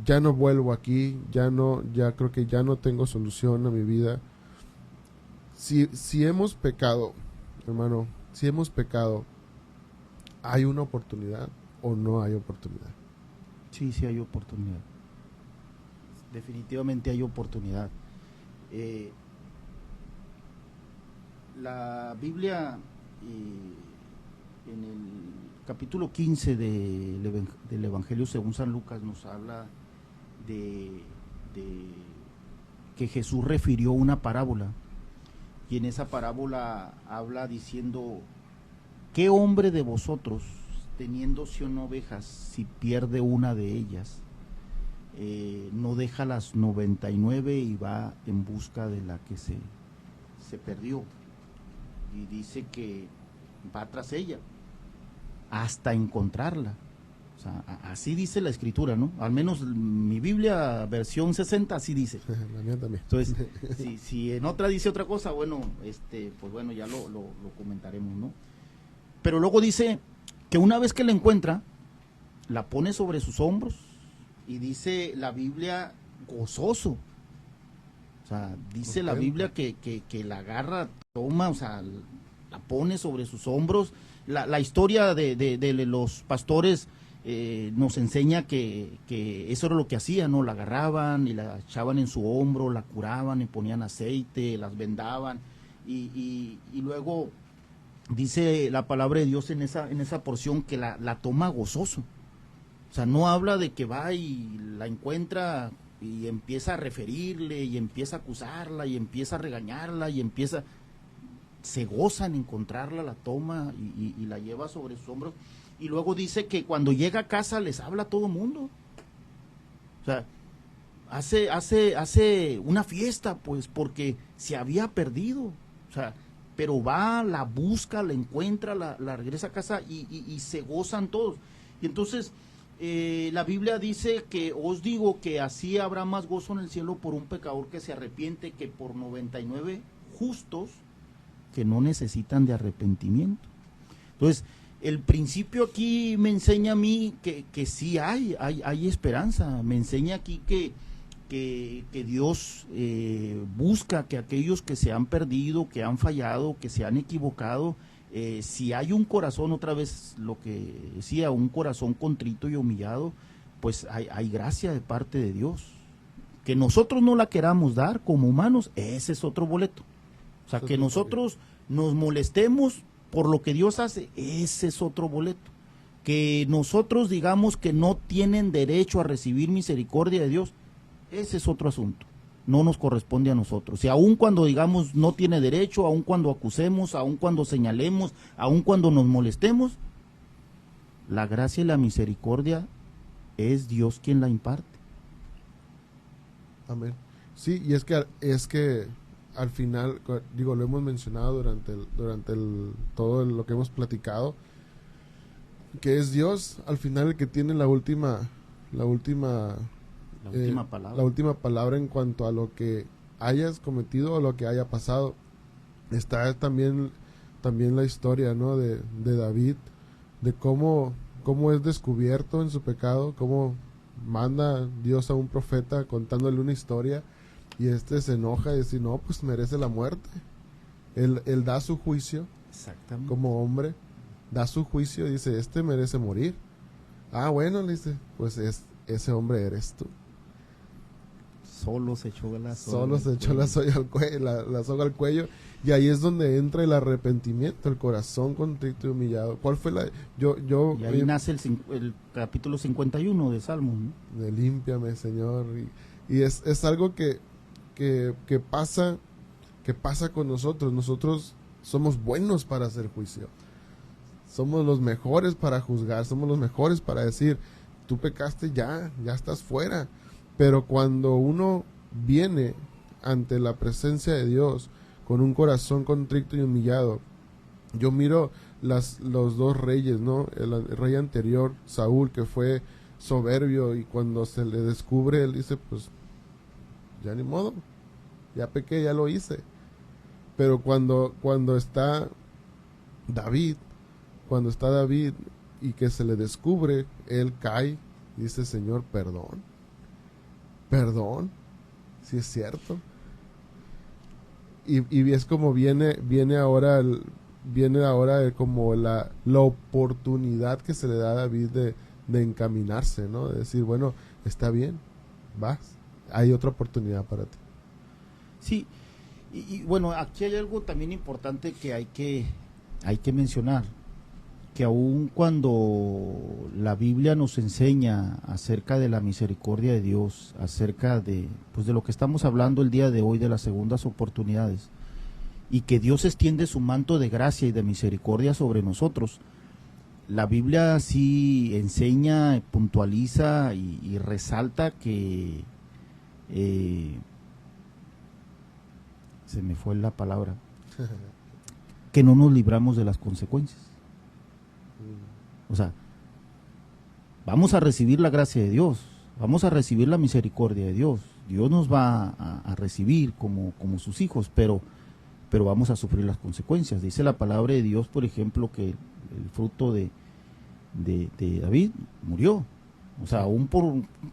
ya no vuelvo aquí, ya creo que ya no tengo solución a mi vida. Si hemos pecado, hermano, si hemos pecado, ¿hay una oportunidad o no hay oportunidad? Sí hay oportunidad. Definitivamente hay oportunidad. La Biblia, en el capítulo 15 del Evangelio según San Lucas, nos habla de que Jesús refirió una parábola, y en esa parábola habla diciendo, ¿qué hombre de vosotros, teniendo 100 ovejas, si pierde una de ellas, no deja las 99 y va en busca de la que se se perdió y dice que va tras ella hasta encontrarla. O sea, así dice la escritura, ¿no? Al menos mi Biblia, versión 60, así dice. La mía también. Entonces, si en otra dice otra cosa, bueno, pues bueno, ya lo comentaremos, ¿no? Pero luego dice que una vez que la encuentra, la pone sobre sus hombros y dice la Biblia gozoso. O sea, dice la Biblia que la agarra, toma, o sea, la pone sobre sus hombros. La historia de los pastores nos enseña que eso era lo que hacían, ¿no? La agarraban y la echaban en su hombro, la curaban, le ponían aceite, las vendaban y luego dice la palabra de Dios en esa porción que la toma gozoso. O sea, no habla de que va y la encuentra y empieza a referirle y empieza a acusarla y empieza a regañarla y se goza en encontrarla, la toma y la lleva sobre sus hombros. Y luego dice que cuando llega a casa les habla a todo mundo. O sea, hace una fiesta, pues, porque se había perdido. O sea, pero va, la busca, la encuentra, la regresa a casa y se gozan todos. Y entonces, la Biblia dice que os digo que así habrá más gozo en el cielo por un pecador que se arrepiente que por 99 justos que no necesitan de arrepentimiento. Entonces, el principio aquí me enseña a mí que sí hay esperanza. Me enseña aquí que Dios busca que aquellos que se han perdido, que han fallado, que se han equivocado, si hay un corazón, otra vez lo que decía, un corazón contrito y humillado, pues hay gracia de parte de Dios. Que nosotros no la queramos dar como humanos, ese es otro boleto. O sea, que nosotros nos molestemos por lo que Dios hace, ese es otro boleto. Que nosotros digamos que no tienen derecho a recibir misericordia de Dios, ese es otro asunto. No nos corresponde a nosotros. Y aun cuando digamos no tiene derecho, aun cuando acusemos, aun cuando señalemos, aun cuando nos molestemos, la gracia y la misericordia es Dios quien la imparte. Amén. Sí, y es que al final, digo, lo hemos mencionado durante todo lo que hemos platicado, que es Dios al final el que tiene la última palabra. La última palabra en cuanto a lo que hayas cometido o lo que haya pasado. Está también la historia, ¿no? de David, de cómo es descubierto en su pecado, cómo manda Dios a un profeta contándole una historia y se enoja y dice, no, pues merece la muerte. Él da su juicio. Exactamente. Como hombre, da su juicio y dice, merece morir. Ah, bueno, le dice, pues ese hombre eres tú. Solo se echó la soga al cuello. Y ahí es donde entra el arrepentimiento, el corazón contrito y humillado. ¿Cuál fue y ahí nace el capítulo 51 de Salmos, ¿no? De límpiame, Señor. Y es algo que pasa con nosotros. Nosotros somos buenos para hacer juicio. Somos los mejores para juzgar. Somos los mejores para decir, tú pecaste, ya estás fuera. Pero cuando uno viene ante la presencia de Dios con un corazón contrito y humillado, yo miro los dos reyes, ¿no? El rey anterior, Saúl, que fue soberbio, y cuando se le descubre, él dice, pues, ya ni modo, ya pequé, ya lo hice. Pero cuando está David y que se le descubre, él cae y dice, Señor, perdón, si es cierto. Y es como viene ahora como la oportunidad que se le da a David de encaminarse, ¿no? De decir, bueno, está bien, vas, hay otra oportunidad para ti. Sí, y bueno, aquí hay algo también importante que hay que mencionar, que aun cuando la Biblia nos enseña acerca de la misericordia de Dios, acerca de lo que estamos hablando el día de hoy, de las segundas oportunidades, y que Dios extiende su manto de gracia y de misericordia sobre nosotros, la Biblia sí enseña, puntualiza y resalta que se me fue la palabra, que no nos libramos de las consecuencias. O sea, vamos a recibir la gracia de Dios, vamos a recibir la misericordia de Dios, Dios nos va a recibir como sus hijos, pero vamos a sufrir las consecuencias. Dice la palabra de Dios, por ejemplo, que el fruto de David murió. O sea, aún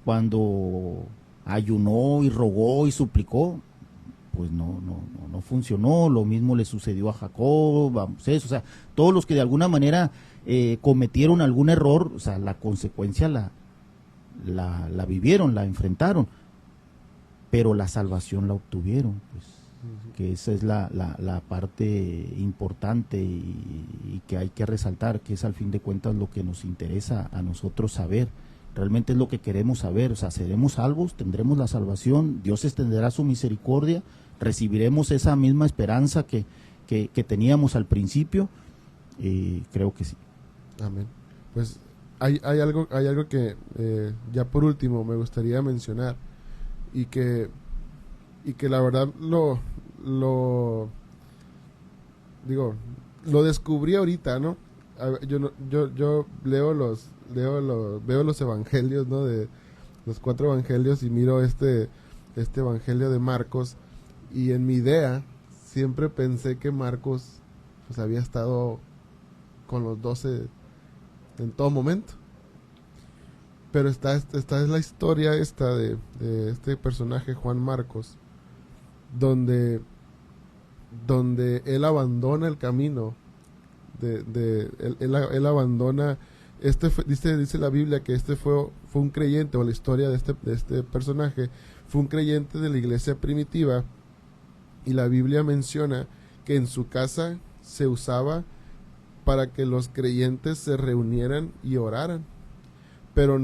cuando ayunó y rogó y suplicó, pues no funcionó. Lo mismo le sucedió a Jacob, vamos, eso, o sea, todos los que de alguna manera cometieron algún error, o sea, la consecuencia la vivieron, la enfrentaron, pero la salvación la obtuvieron, pues, que esa es la parte importante y que hay que resaltar, que es al fin de cuentas lo que nos interesa a nosotros saber. Realmente es lo que queremos saber, o sea, seremos salvos, tendremos la salvación, Dios extenderá su misericordia, recibiremos esa misma esperanza que teníamos al principio. Creo que sí. Amén. Pues hay algo que ya por último me gustaría mencionar y que la verdad lo descubrí ahorita, ¿no? Yo veo los evangelios, ¿no? De los 4 evangelios y miro este evangelio de Marcos, y en mi idea siempre pensé que Marcos pues había estado con los 12 en todo momento, pero esta es la historia de este personaje Juan Marcos, donde él abandona el camino él abandona dice la Biblia que fue un creyente, o la historia de este personaje fue un creyente de la iglesia primitiva, y la Biblia menciona que en su casa se usaba para que los creyentes se reunieran y oraran, pero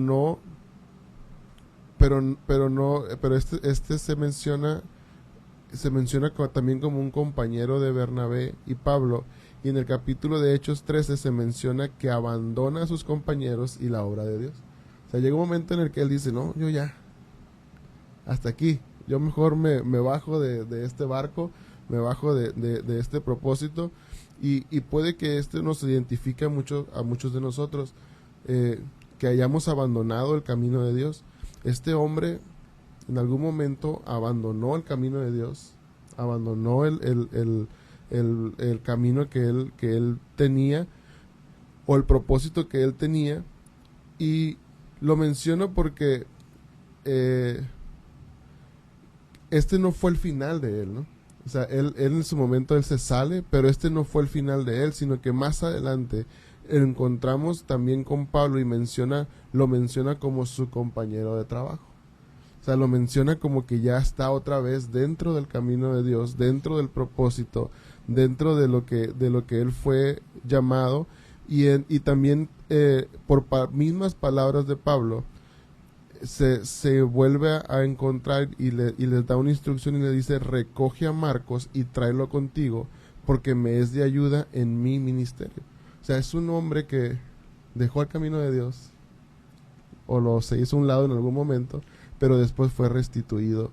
este se menciona también como un compañero de Bernabé y Pablo, y en el capítulo de Hechos 13 se menciona que abandona a sus compañeros y la obra de Dios. O sea, llega un momento en el que él dice, no, yo ya, hasta aquí, yo mejor me bajo de este barco, me bajo de este propósito, y puede que nos identifique a muchos de nosotros, que hayamos abandonado el camino de Dios. Este hombre en algún momento abandonó el camino de Dios, abandonó el camino que él tenía, o el propósito que él tenía, y lo menciono porque este no fue el final de él, ¿no? O sea, él en su momento él se sale, pero este no fue el final de él, sino que más adelante encontramos también con Pablo y lo menciona como su compañero de trabajo. O sea, lo menciona como que ya está otra vez dentro del camino de Dios, dentro del propósito, dentro de lo que él fue llamado, y también por mismas palabras de Pablo se vuelve a encontrar y les da una instrucción y le dice: recoge a Marcos y tráelo contigo, porque me es de ayuda en mi ministerio. O sea, es un hombre que dejó el camino de Dios, o se hizo a un lado en algún momento, pero después fue restituido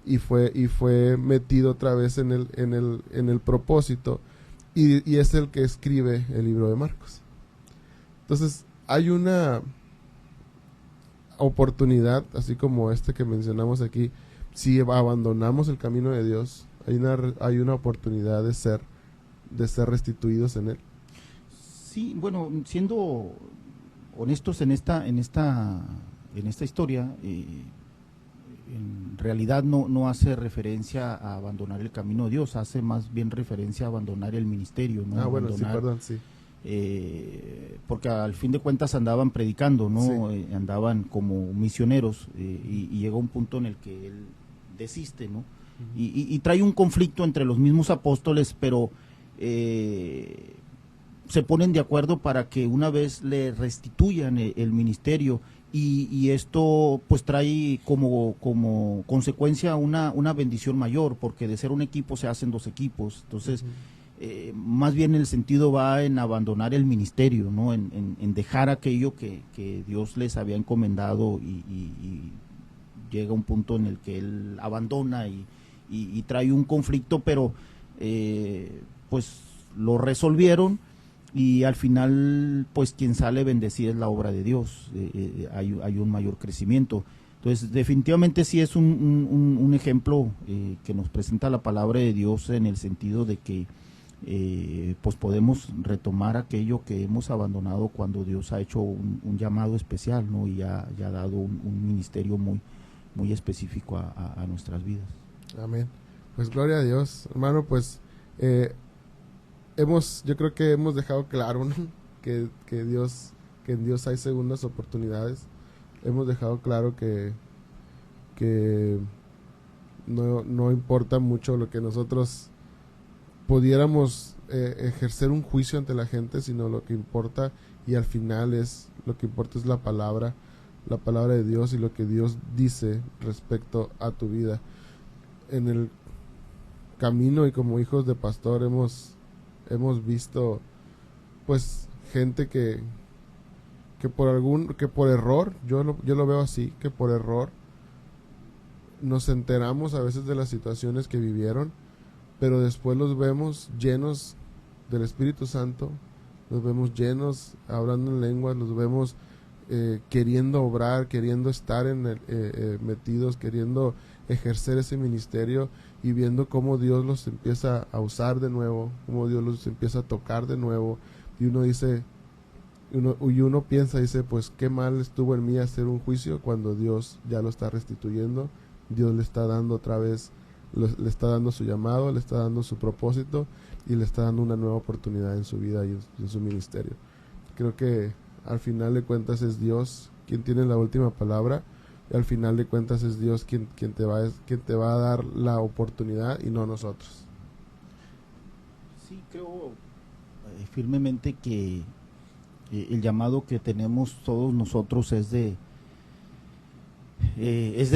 y fue metido otra vez en el propósito, y es el que escribe el libro de Marcos. Entonces hay una oportunidad, así como que mencionamos aquí. Si abandonamos el camino de Dios, hay una oportunidad de ser restituidos en él. Sí, bueno, siendo honestos en esta historia, en realidad no hace referencia a abandonar el camino de Dios, hace más bien referencia a abandonar el ministerio, ¿no? Bueno, sí, perdón, sí. Porque al fin de cuentas andaban predicando, ¿no? Sí. Andaban como misioneros, y llega un punto en el que él desiste, ¿no? Uh-huh. Y trae un conflicto entre los mismos apóstoles, pero se ponen de acuerdo para que una vez le restituyan el ministerio, y esto pues trae como consecuencia una bendición mayor, porque de ser un equipo se hacen 2 equipos. Entonces, más bien el sentido va en abandonar el ministerio, ¿no? En dejar aquello que Dios les había encomendado, y llega un punto en el que él abandona y y trae un conflicto, pero pues lo resolvieron, y al final pues quien sale bendecida es la obra de Dios. Hay un mayor crecimiento. Entonces definitivamente sí es un ejemplo que nos presenta la palabra de Dios, en el sentido de que pues podemos retomar aquello que hemos abandonado cuando Dios ha hecho un llamado especial, ¿no? Y ya ha dado un ministerio muy específico a nuestras vidas. Amén. Pues gloria a Dios, hermano. Pues yo creo que hemos dejado claro, ¿no? que en Dios hay segundas oportunidades. Hemos dejado claro que no importa mucho lo que nosotros pudiéramos ejercer un juicio ante la gente, sino lo que importa, y al final lo que importa es la palabra de Dios y lo que Dios dice respecto a tu vida. En el camino y como hijos de pastor hemos visto pues gente que por error, yo lo veo así, que por error nos enteramos a veces de las situaciones que vivieron, pero después los vemos llenos del Espíritu Santo, los vemos llenos, hablando en lenguas, los vemos queriendo obrar, queriendo estar metidos, queriendo ejercer ese ministerio, y viendo cómo Dios los empieza a usar de nuevo, cómo Dios los empieza a tocar de nuevo, y uno piensa, dice, pues qué mal estuvo en mí hacer un juicio cuando Dios ya lo está restituyendo. Dios le está dando otra vez, le está dando su llamado, le está dando su propósito, y le está dando una nueva oportunidad en su vida y en su ministerio. Creo que al final de cuentas es Dios quien tiene la última palabra, y al final de cuentas es Dios quien te va a dar la oportunidad, y no nosotros. Sí, creo firmemente que el llamado que tenemos todos nosotros es de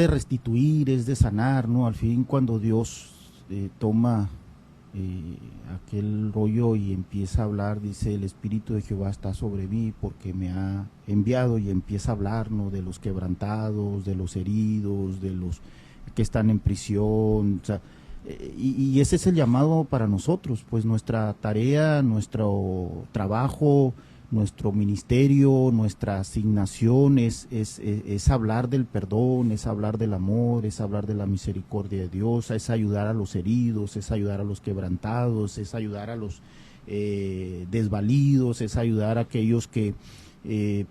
restituir, es de sanar, ¿no? Al fin, cuando Dios toma aquel rollo y empieza a hablar, dice: el Espíritu de Jehová está sobre mí porque me ha enviado, y empieza a hablar, ¿no? De los quebrantados, de los heridos, de los que están en prisión, o sea, y ese es el llamado para nosotros, pues nuestra tarea, nuestro trabajo, nuestro ministerio, nuestra asignación es hablar del perdón, es hablar del amor, es hablar de la misericordia de Dios, es ayudar a los heridos, es ayudar a los quebrantados, es ayudar a los desvalidos, es ayudar a aquellos que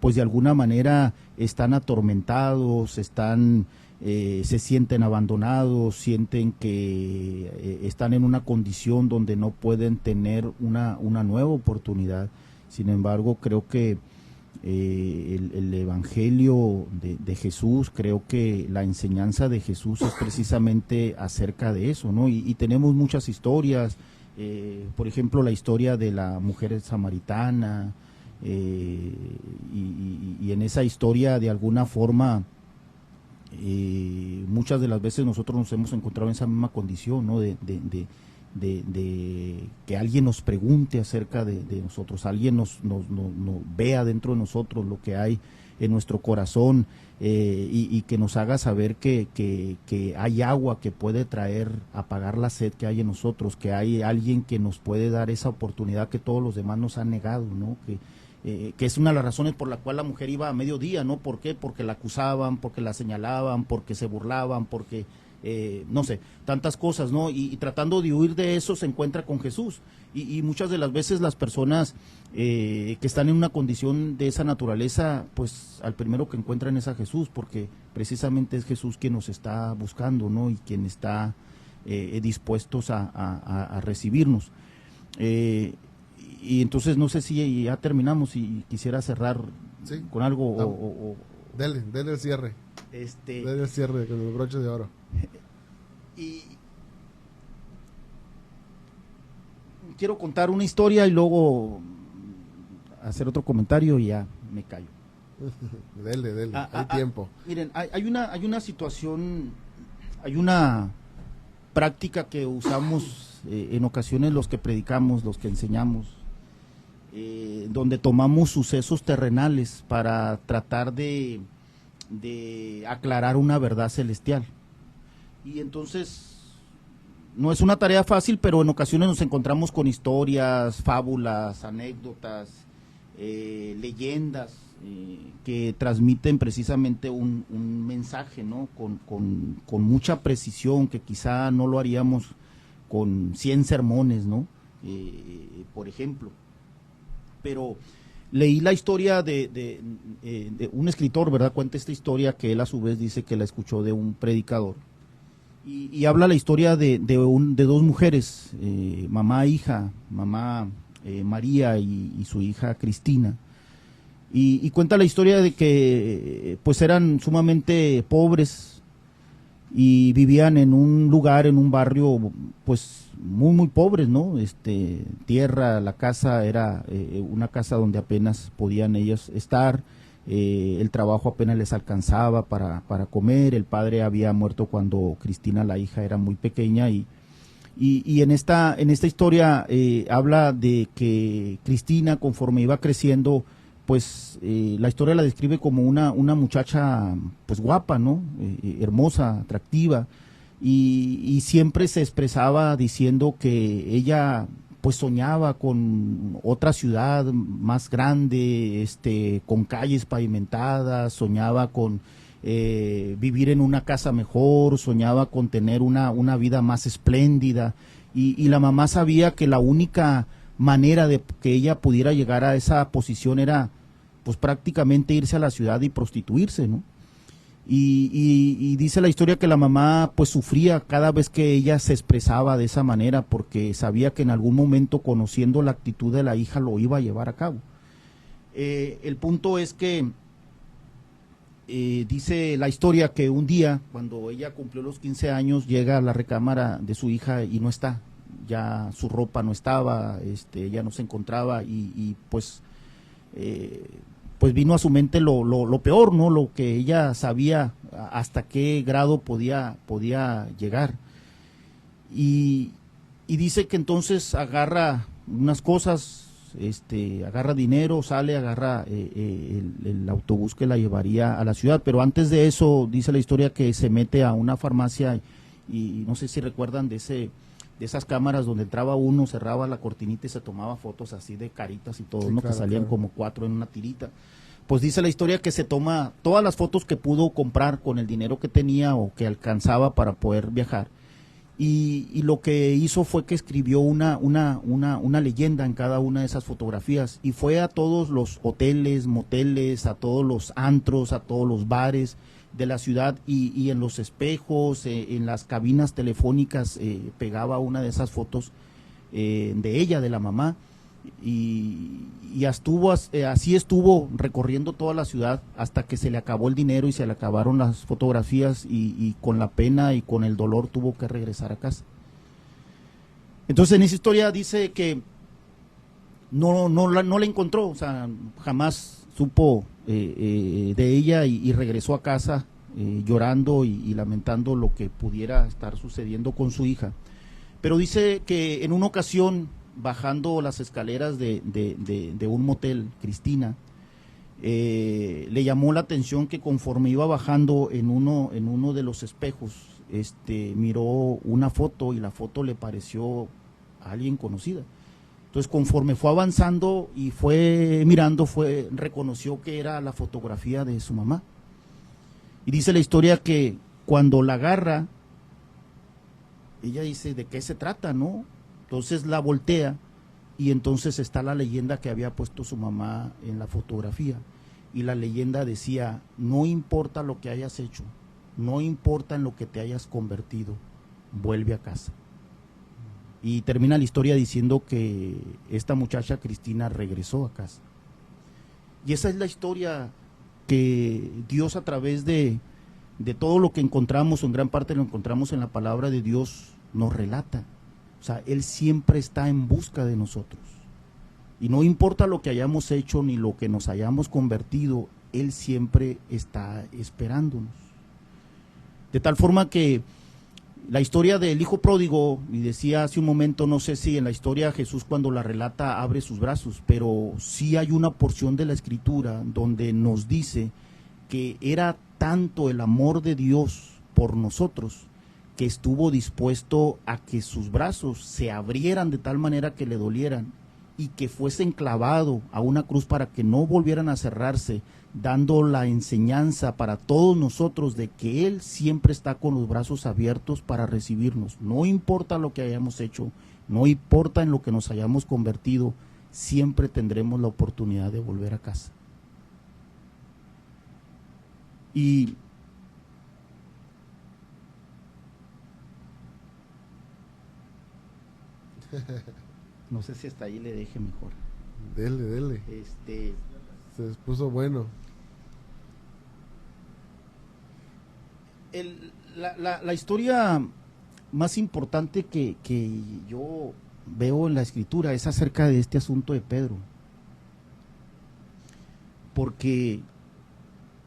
pues de alguna manera están atormentados, se sienten abandonados, sienten que están en una condición donde no pueden tener una nueva oportunidad. Sin embargo, creo que el Evangelio de Jesús, creo que la enseñanza de Jesús es precisamente acerca de eso, ¿no? Y tenemos muchas historias, por ejemplo, la historia de la mujer samaritana, y en esa historia, de alguna forma, muchas de las veces nosotros nos hemos encontrado en esa misma condición, ¿no? De que alguien nos pregunte acerca de nosotros, alguien nos vea dentro de nosotros lo que hay en nuestro corazón, y que nos haga saber que hay agua que puede apagar la sed que hay en nosotros, que hay alguien que nos puede dar esa oportunidad que todos los demás nos han negado, ¿no? Que es una de las razones por la cual la mujer iba a mediodía, ¿no? ¿Por qué? Porque la acusaban, porque la señalaban, porque se burlaban, porque no sé, tantas cosas, ¿no? Y tratando de huir de eso se encuentra con Jesús, y muchas de las veces las personas que están en una condición de esa naturaleza, pues al primero que encuentran es a Jesús, porque precisamente es Jesús quien nos está buscando, ¿no? Y quien está dispuestos a recibirnos. Y entonces no sé si ya terminamos, y quisiera cerrar con algo. Dele el cierre. Dele el cierre con el broche de oro. Y quiero contar una historia y luego hacer otro comentario y ya me callo. Dele, hay tiempo. Miren, hay una situación, hay una práctica que usamos en ocasiones los que predicamos, los que enseñamos, donde tomamos sucesos terrenales para tratar de aclarar una verdad celestial. Y entonces no es una tarea fácil, pero en ocasiones nos encontramos con historias, fábulas, anécdotas, leyendas que transmiten precisamente un mensaje, ¿no? Con mucha precisión, que quizá no lo haríamos con 100 sermones, ¿no? Por ejemplo. Pero leí la historia de un escritor, ¿verdad? Cuenta esta historia que él a su vez dice que la escuchó de un predicador. Y habla la historia de dos mujeres, mamá e hija, mamá María y su hija Cristina. Y cuenta la historia de que pues eran sumamente pobres y vivían en un lugar, en un barrio pues muy pobres, ¿no? Tierra, la casa era una casa donde apenas podían ellos estar. El trabajo apenas les alcanzaba para comer. El padre había muerto cuando Cristina, la hija, era muy pequeña, y en esta historia habla de que Cristina, conforme iba creciendo, pues la historia la describe como una muchacha pues guapa, ¿no? Hermosa, atractiva, y siempre se expresaba diciendo que ella pues soñaba con otra ciudad más grande, con calles pavimentadas, soñaba con vivir en una casa mejor, soñaba con tener una vida más espléndida, y la mamá sabía que la única manera de que ella pudiera llegar a esa posición era pues prácticamente irse a la ciudad y prostituirse, ¿no? Y dice la historia que la mamá pues sufría cada vez que ella se expresaba de esa manera, porque sabía que en algún momento, conociendo la actitud de la hija, lo iba a llevar a cabo. El punto es que dice la historia que un día, cuando ella cumplió los 15 años, llega a la recámara de su hija y no está, ya su ropa no estaba, ella no se encontraba, y pues vino a su mente lo peor, ¿no? Lo que ella sabía hasta qué grado podía llegar. Y dice que entonces agarra unas cosas, agarra dinero, sale, agarra el autobús que la llevaría a la ciudad. Pero antes de eso, dice la historia que se mete a una farmacia, y no sé si recuerdan de esas cámaras donde entraba uno, cerraba la cortinita y se tomaba fotos así de caritas y todo, sí, ¿no? Claro, que salían, claro, como 4 en una tirita. Pues dice la historia que se toma todas las fotos que pudo comprar con el dinero que tenía o que alcanzaba para poder viajar. Y lo que hizo fue que escribió una leyenda en cada una de esas fotografías, y fue a todos los hoteles, moteles, a todos los antros, a todos los bares de la ciudad, y en los espejos, en las cabinas telefónicas, pegaba una de esas fotos de ella, de la mamá, y así estuvo recorriendo toda la ciudad hasta que se le acabó el dinero y se le acabaron las fotografías, y con la pena y con el dolor tuvo que regresar a casa. Entonces en esa historia dice que no la encontró, o sea, jamás supo de ella, y regresó a casa llorando y lamentando lo que pudiera estar sucediendo con su hija. Pero dice que en una ocasión, bajando las escaleras de un motel, Cristina, le llamó la atención que conforme iba bajando en uno de los espejos, miró una foto, y la foto le pareció a alguien conocida. Entonces, conforme fue avanzando y fue mirando, reconoció que era la fotografía de su mamá. Y dice la historia que cuando la agarra, ella dice, ¿de qué se trata, no? Entonces la voltea, y entonces está la leyenda que había puesto su mamá en la fotografía. Y la leyenda decía: no importa lo que hayas hecho, no importa en lo que te hayas convertido, vuelve a casa. Y termina la historia diciendo que esta muchacha Cristina regresó a casa. Y esa es la historia que Dios, a través de todo lo que encontramos, o en gran parte lo encontramos en la palabra de Dios, nos relata. O sea, Él siempre está en busca de nosotros. Y no importa lo que hayamos hecho ni lo que nos hayamos convertido, Él siempre está esperándonos. De tal forma que la historia del hijo pródigo, y decía hace un momento, no sé si en la historia Jesús, cuando la relata, abre sus brazos, pero sí hay una porción de la Escritura donde nos dice que era tanto el amor de Dios por nosotros, que estuvo dispuesto a que sus brazos se abrieran de tal manera que le dolieran y que fuesen clavado a una cruz para que no volvieran a cerrarse, dando la enseñanza para todos nosotros de que Él siempre está con los brazos abiertos para recibirnos. No importa lo que hayamos hecho, no importa en lo que nos hayamos convertido, siempre tendremos la oportunidad de volver a casa. Y no sé si hasta ahí le deje mejor. Dele. Se puso bueno. La historia más importante que yo veo en la escritura es acerca de este asunto de Pedro. Porque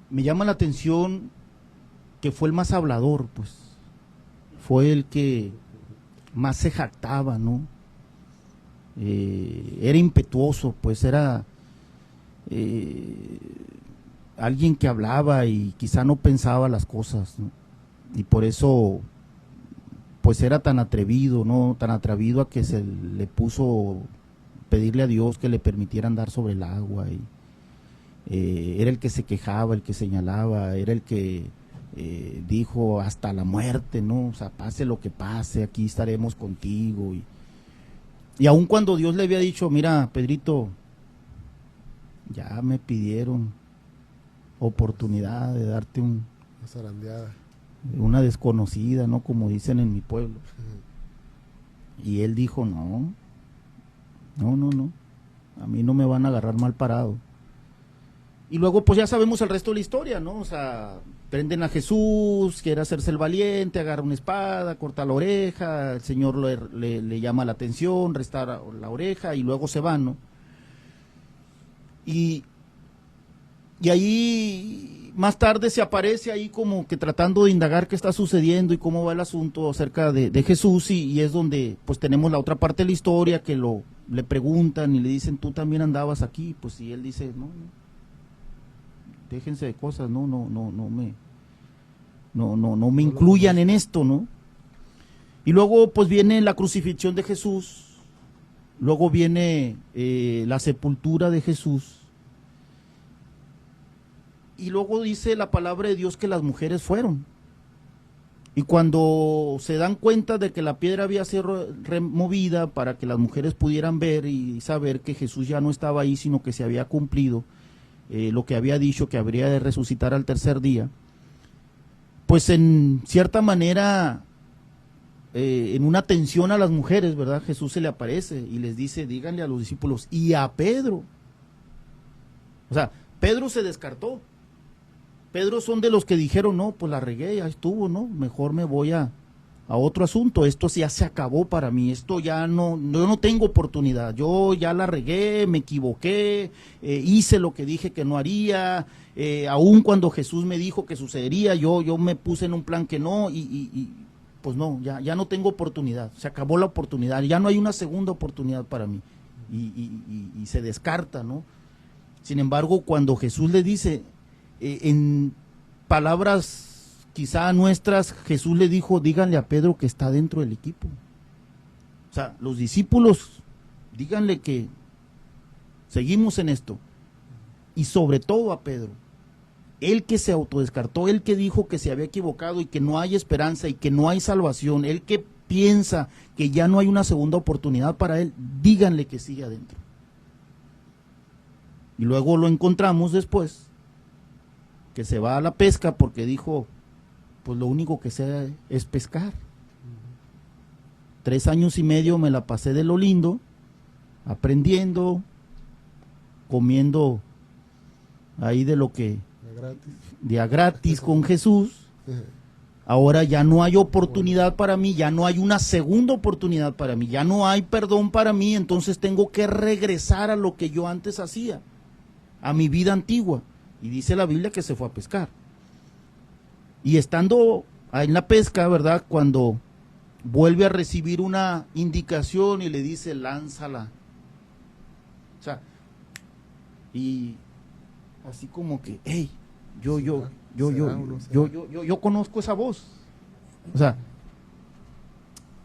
me llama la atención que fue el más hablador, pues. Fue el que más se jactaba, ¿no? Era impetuoso, pues era alguien que hablaba y quizá no pensaba las cosas, ¿no? Y por eso pues era tan atrevido, ¿no? Tan atrevido a que se le puso pedirle a Dios que le permitiera andar sobre el agua y era el que se quejaba, el que señalaba, era el que dijo hasta la muerte, ¿no? O sea, pase lo que pase, aquí estaremos contigo. Y aun cuando Dios le había dicho, mira, Pedrito, ya me pidieron oportunidad de darte una zarandeada, una desconocida, ¿no? Como dicen en mi pueblo. Y él dijo, no, a mí no me van a agarrar mal parado. Y luego pues ya sabemos el resto de la historia, ¿no? O sea, prenden a Jesús, quiere hacerse el valiente, agarra una espada, corta la oreja, el Señor le llama la atención, restaura la oreja y luego se van, ¿no? Y ahí más tarde se aparece ahí como que tratando de indagar qué está sucediendo y cómo va el asunto acerca de Jesús y es donde pues tenemos la otra parte de la historia que le preguntan y le dicen, ¿tú también andabas aquí? Pues y él dice, no, déjense de cosas, no me incluyan en esto, ¿no? Y luego pues viene la crucifixión de Jesús, luego viene la sepultura de Jesús, y luego dice la palabra de Dios que las mujeres fueron. Y cuando se dan cuenta de que la piedra había sido removida para que las mujeres pudieran ver y saber que Jesús ya no estaba ahí, sino que se había cumplido lo que había dicho, que habría de resucitar al tercer día, pues en cierta manera, en una atención a las mujeres, ¿verdad? Jesús se le aparece y les dice, díganle a los discípulos y a Pedro. O sea, Pedro se descartó. Pedro son de los que dijeron, no, pues la regué, ya estuvo, ¿no? Mejor me voy a otro asunto, esto ya se acabó para mí, esto ya yo no tengo oportunidad, yo ya la regué, me equivoqué, hice lo que dije que no haría, aun cuando Jesús me dijo que sucedería, yo me puse en un plan que no, y pues no, ya no tengo oportunidad, se acabó la oportunidad, ya no hay una segunda oportunidad para mí, y se descarta, ¿no? Sin embargo, cuando Jesús le dice, en palabras quizá nuestras, Jesús le dijo, díganle a Pedro que está dentro del equipo. O sea, los discípulos, díganle que seguimos en esto. Y sobre todo a Pedro, él que se autodescartó, él que dijo que se había equivocado y que no hay esperanza y que no hay salvación, él que piensa que ya no hay una segunda oportunidad para él, díganle que sigue adentro. Y luego lo encontramos después, que se va a la pesca porque dijo, pues lo único que sé es pescar. 3 años y medio me la pasé de lo lindo, aprendiendo, comiendo ahí de lo que de a gratis con Jesús. Ahora ya no hay oportunidad para mí, ya no hay una segunda oportunidad para mí, ya no hay perdón para mí, entonces tengo que regresar a lo que yo antes hacía, a mi vida antigua. Y dice la Biblia que se fue a pescar. Y estando en la pesca, ¿verdad? Cuando vuelve a recibir una indicación y le dice, lánzala. O sea, y así como que, yo conozco esa voz. O sea,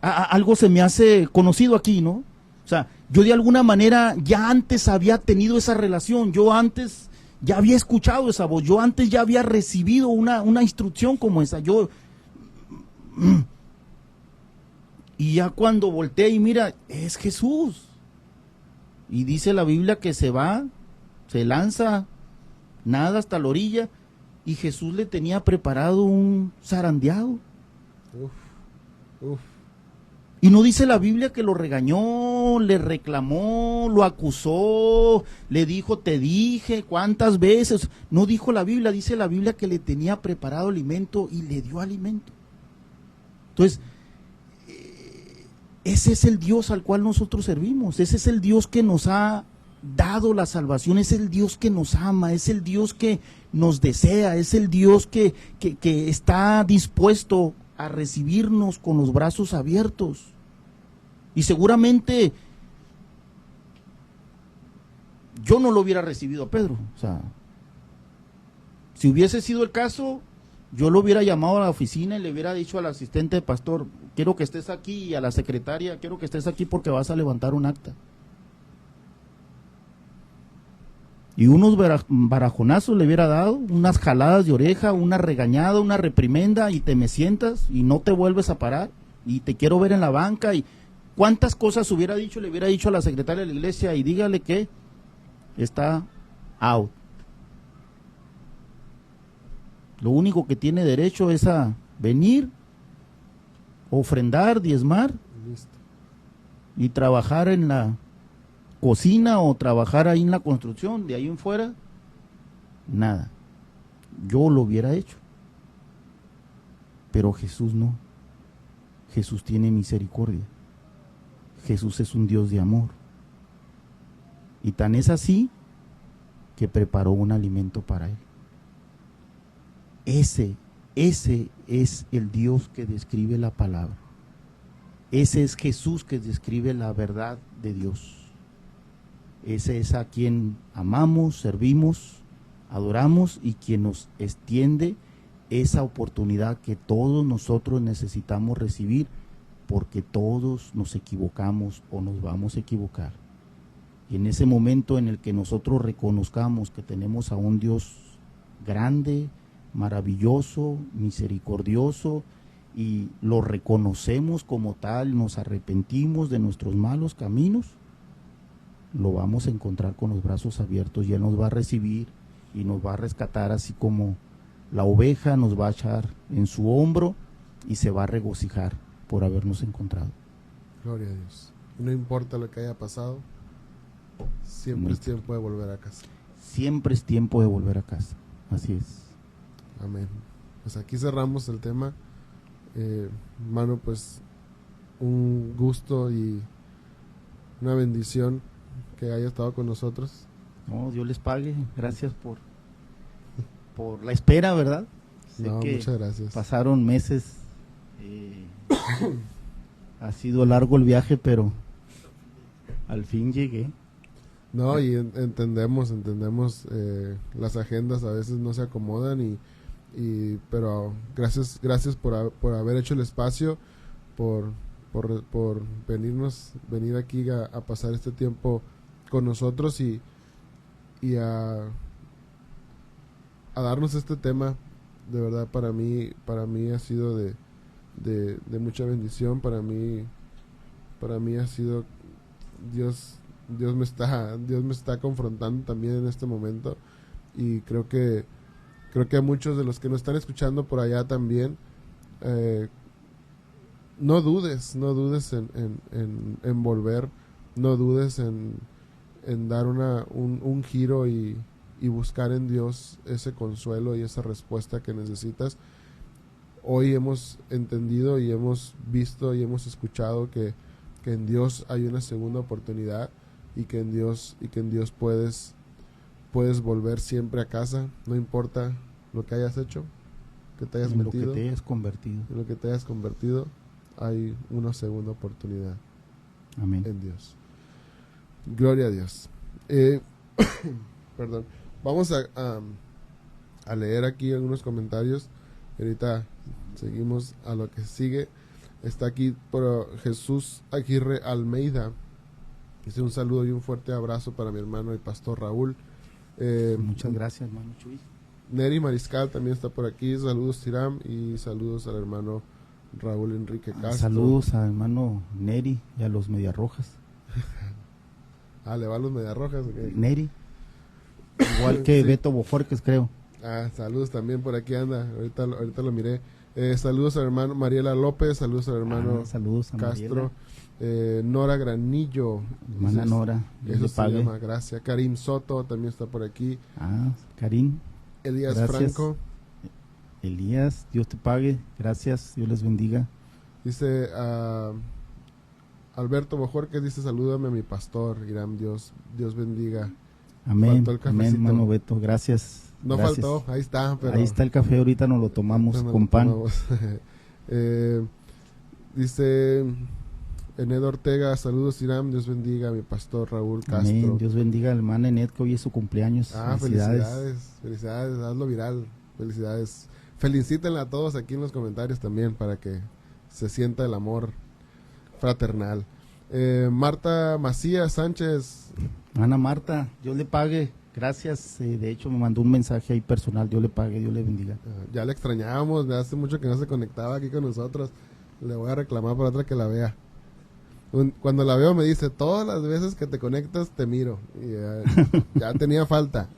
algo se me hace conocido aquí, ¿no? O sea, yo de alguna manera ya antes había tenido esa relación, yo antes ya había escuchado esa voz, yo antes ya había recibido una instrucción como esa, y ya cuando volteé y mira, es Jesús. Y dice la Biblia que se va, se lanza, nada hasta la orilla, y Jesús le tenía preparado un zarandeado. Y no dice la Biblia que lo regañó, le reclamó, lo acusó, le dijo, te dije, ¿cuántas veces? No dijo la Biblia, dice la Biblia que le tenía preparado alimento y le dio alimento. Entonces, ese es el Dios al cual nosotros servimos, ese es el Dios que nos ha dado la salvación, es el Dios que nos ama, es el Dios que nos desea, es el Dios que está dispuesto a recibirnos con los brazos abiertos. Y seguramente yo no lo hubiera recibido a Pedro. O sea, si hubiese sido el caso, yo lo hubiera llamado a la oficina y le hubiera dicho al asistente de pastor, quiero que estés aquí, y a la secretaria, quiero que estés aquí porque vas a levantar un acta. Y unos barajonazos le hubiera dado, unas jaladas de oreja, una regañada, una reprimenda, y te me sientas y no te vuelves a parar, y te quiero ver en la banca. Y cuántas cosas hubiera dicho, le hubiera dicho a la secretaria de la iglesia, y dígale que está out. Lo único que tiene derecho es a venir, ofrendar, diezmar, listo, y trabajar en la cocina o trabajar ahí en la construcción. De ahí en fuera, nada. Yo lo hubiera hecho, pero Jesús no. Jesús tiene misericordia. Jesús es un Dios de amor, y tan es así que preparó un alimento para él. Ese es el Dios que describe la palabra. Ese es Jesús que describe la verdad de Dios. Ese es a quien amamos, servimos, adoramos, y quien nos extiende esa oportunidad que todos nosotros necesitamos recibir, porque todos nos equivocamos o nos vamos a equivocar. Y en ese momento en el que nosotros reconozcamos que tenemos a un Dios grande, maravilloso, misericordioso, y lo reconocemos como tal, nos arrepentimos de nuestros malos caminos, lo vamos a encontrar con los brazos abiertos, y Él nos va a recibir y nos va a rescatar, así como la oveja nos va a echar en su hombro y se va a regocijar por habernos encontrado. Gloria a Dios. No importa lo que haya pasado, siempre es tiempo de volver a casa. Siempre es tiempo de volver a casa, así es. Amén. Pues aquí cerramos el tema. Hermano, pues un gusto y una bendición que haya estado con nosotros. No, Dios les pague. Gracias por la espera, ¿verdad? Sé que muchas gracias. Pasaron meses. Ha sido largo el viaje, pero al fin llegué. No, y entendemos las agendas a veces no se acomodan, pero gracias por haber hecho el espacio, por venir aquí a pasar este tiempo con nosotros y a darnos este tema. De verdad, para mí ha sido de mucha bendición. Para mí ha sido Dios me está confrontando también en este momento, y creo que a muchos de los que nos están escuchando por allá también, no dudes en volver, no dudes en dar un giro y buscar en Dios ese consuelo y esa respuesta que necesitas. Hoy hemos entendido y hemos visto y hemos escuchado que en Dios hay una segunda oportunidad, y que en Dios puedes volver siempre a casa, no importa lo que hayas hecho, que te hayas metido, lo que te hayas convertido. en lo que te hayas convertido, hay una segunda oportunidad. Amén. En Dios. Gloria a Dios. Perdón. Vamos a leer aquí algunos comentarios. Ahorita seguimos a lo que sigue. Está aquí por Jesús Aguirre Almeida. Dice un saludo y un fuerte abrazo para mi hermano el pastor Raúl. Muchas gracias, hermano Chuy. Neri Mariscal también está por aquí. Saludos, Tiram, y saludos al hermano Raúl Enrique Castro. Saludos al hermano Neri y a los Mediarrojas. Le va a los Mediarrojas. Okay. Neri. Igual que sí. Beto Bojorques, creo. Saludos también por aquí anda. Ahorita lo miré. Saludos al hermano Mariela López. Saludos al hermano saludos a Castro. Nora Granillo. Hermana Nora. Eso se llama, gracias. Karim Soto también está por aquí. Karim. Elías gracias. Franco. Elías, Dios te pague. Gracias, Dios les bendiga. Dice Alberto Bojorquez, dice salúdame a mi pastor. Irán, Dios bendiga. Amén, amén, hermano Beto, gracias. No gracias. Faltó, ahí está. Pero ahí está el café, ahorita nos lo tomamos con pan. Dice Ened Ortega, saludos Irán, Dios bendiga a mi pastor Raúl Castro. Amén, Dios bendiga al hermano Ened, que hoy es su cumpleaños. Felicidades, hazlo viral, felicidades. Felicítenla a todos aquí en los comentarios también para que se sienta el amor fraternal. Marta Macías Sánchez. Ana Marta, Dios le pague, gracias. De hecho me mandó un mensaje ahí personal, Dios le pague, Dios le bendiga. Ya le extrañábamos, hace mucho que no se conectaba aquí con nosotros. Le voy a reclamar por otra que la vea. Cuando la veo me dice, todas las veces que te conectas te miro. Y ya tenía falta.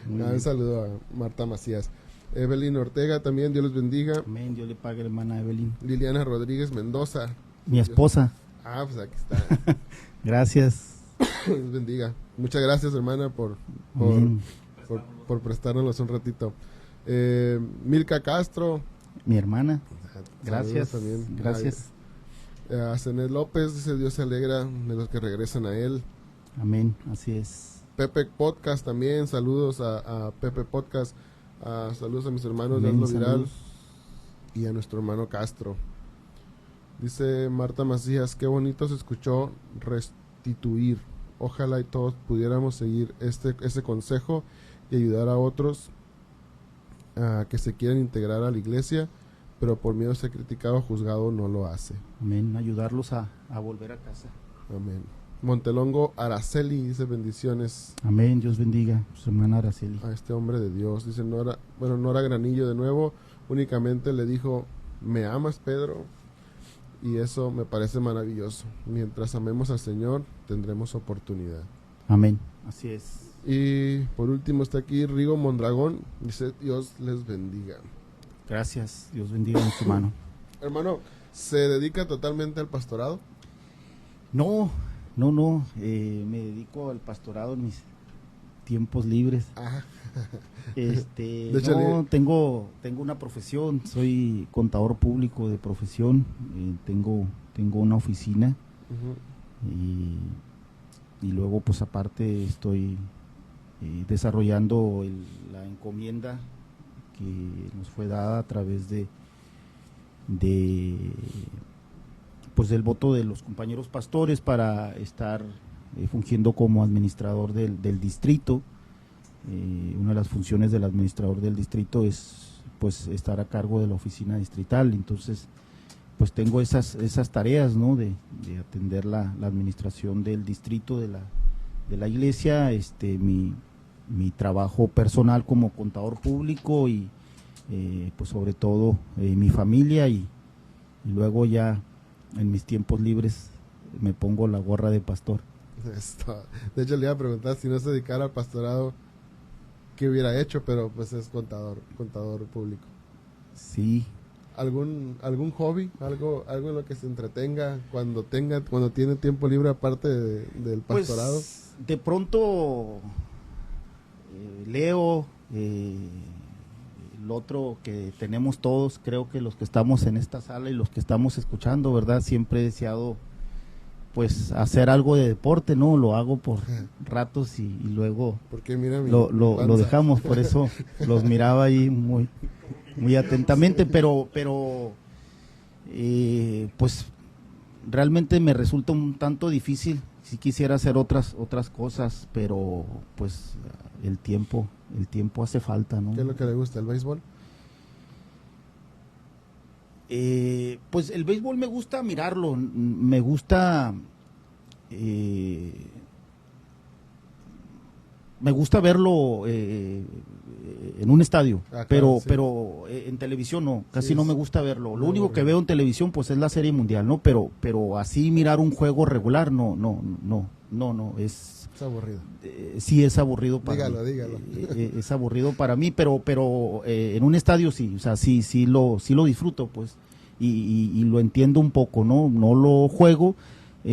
Un saludo a Marta Macías. Evelyn Ortega también, Dios les bendiga. Amén, Dios le pague, hermana Evelyn. Liliana Rodríguez Mendoza. Mi esposa. Pues aquí está. Gracias. Dios bendiga. Muchas gracias, hermana, por prestárnoslos un ratito. Milka Castro. Mi hermana. Gracias. También. Gracias. A Zenet López dice, Dios se alegra de los que regresan a él. Amén, así es. Pepe Podcast también, saludos a Pepe Podcast. Saludos a mis hermanos de Hazlo Viral y a nuestro hermano Castro. Dice Marta Macías, qué bonito se escuchó restituir. Ojalá y todos pudiéramos seguir ese consejo y ayudar a otros que se quieran integrar a la iglesia, pero por miedo a ser criticado o juzgado no lo hace. Amén, ayudarlos a volver a casa. Amén. Montelongo Araceli dice bendiciones. Amén, Dios bendiga su hermana Araceli. A este hombre de Dios. Dice Nora Granillo de nuevo, únicamente le dijo, ¿me amas, Pedro? Y eso me parece maravilloso. Mientras amemos al Señor, tendremos oportunidad. Amén, así es. Y por último está aquí Rigo Mondragón, dice, Dios les bendiga. Gracias, Dios bendiga a su hermano. Hermano, ¿se dedica totalmente al pastorado? No, me dedico al pastorado en mis tiempos libres. Tengo una profesión, soy contador público de profesión, tengo una oficina. Y luego pues aparte estoy desarrollando la encomienda que nos fue dada a través pues del voto de los compañeros pastores para estar fungiendo como administrador del distrito. Una de las funciones del administrador del distrito es pues estar a cargo de la oficina distrital, entonces pues tengo esas tareas, ¿no? de atender la administración del distrito de la iglesia, mi trabajo personal como contador público y pues sobre todo mi familia y luego ya en mis tiempos libres me pongo la gorra de pastor. De hecho le iba a preguntar si no se dedicara al pastorado qué hubiera hecho, pero pues es contador público. Sí. ¿Algún hobby? ¿Algo en lo que se entretenga cuando tiene tiempo libre aparte del pastorado? Pues, de pronto leo, el otro que tenemos todos, creo que los que estamos en esta sala y los que estamos escuchando, ¿verdad? Siempre he deseado pues hacer algo de deporte, ¿no? Lo hago por ratos y luego lo dejamos, por eso los miraba ahí muy atentamente, pero pues realmente me resulta un tanto difícil. Si quisiera hacer otras cosas, pero pues el tiempo hace falta, ¿no? ¿Qué es lo que le gusta, el béisbol? Pues el béisbol me gusta mirarlo, me gusta verlo en un estadio, Claro, pero sí. en televisión no, casi Sí, no es me gusta verlo. Lo muy único que aburrido. veo en televisión pues es la Serie Mundial, ¿no? Pero así mirar un juego regular no, Es aburrido. sí es aburrido para mí. Dígalo. Es aburrido para mí, pero en un estadio sí, o sea, sí lo disfruto, pues, y lo entiendo un poco, ¿no? No lo juego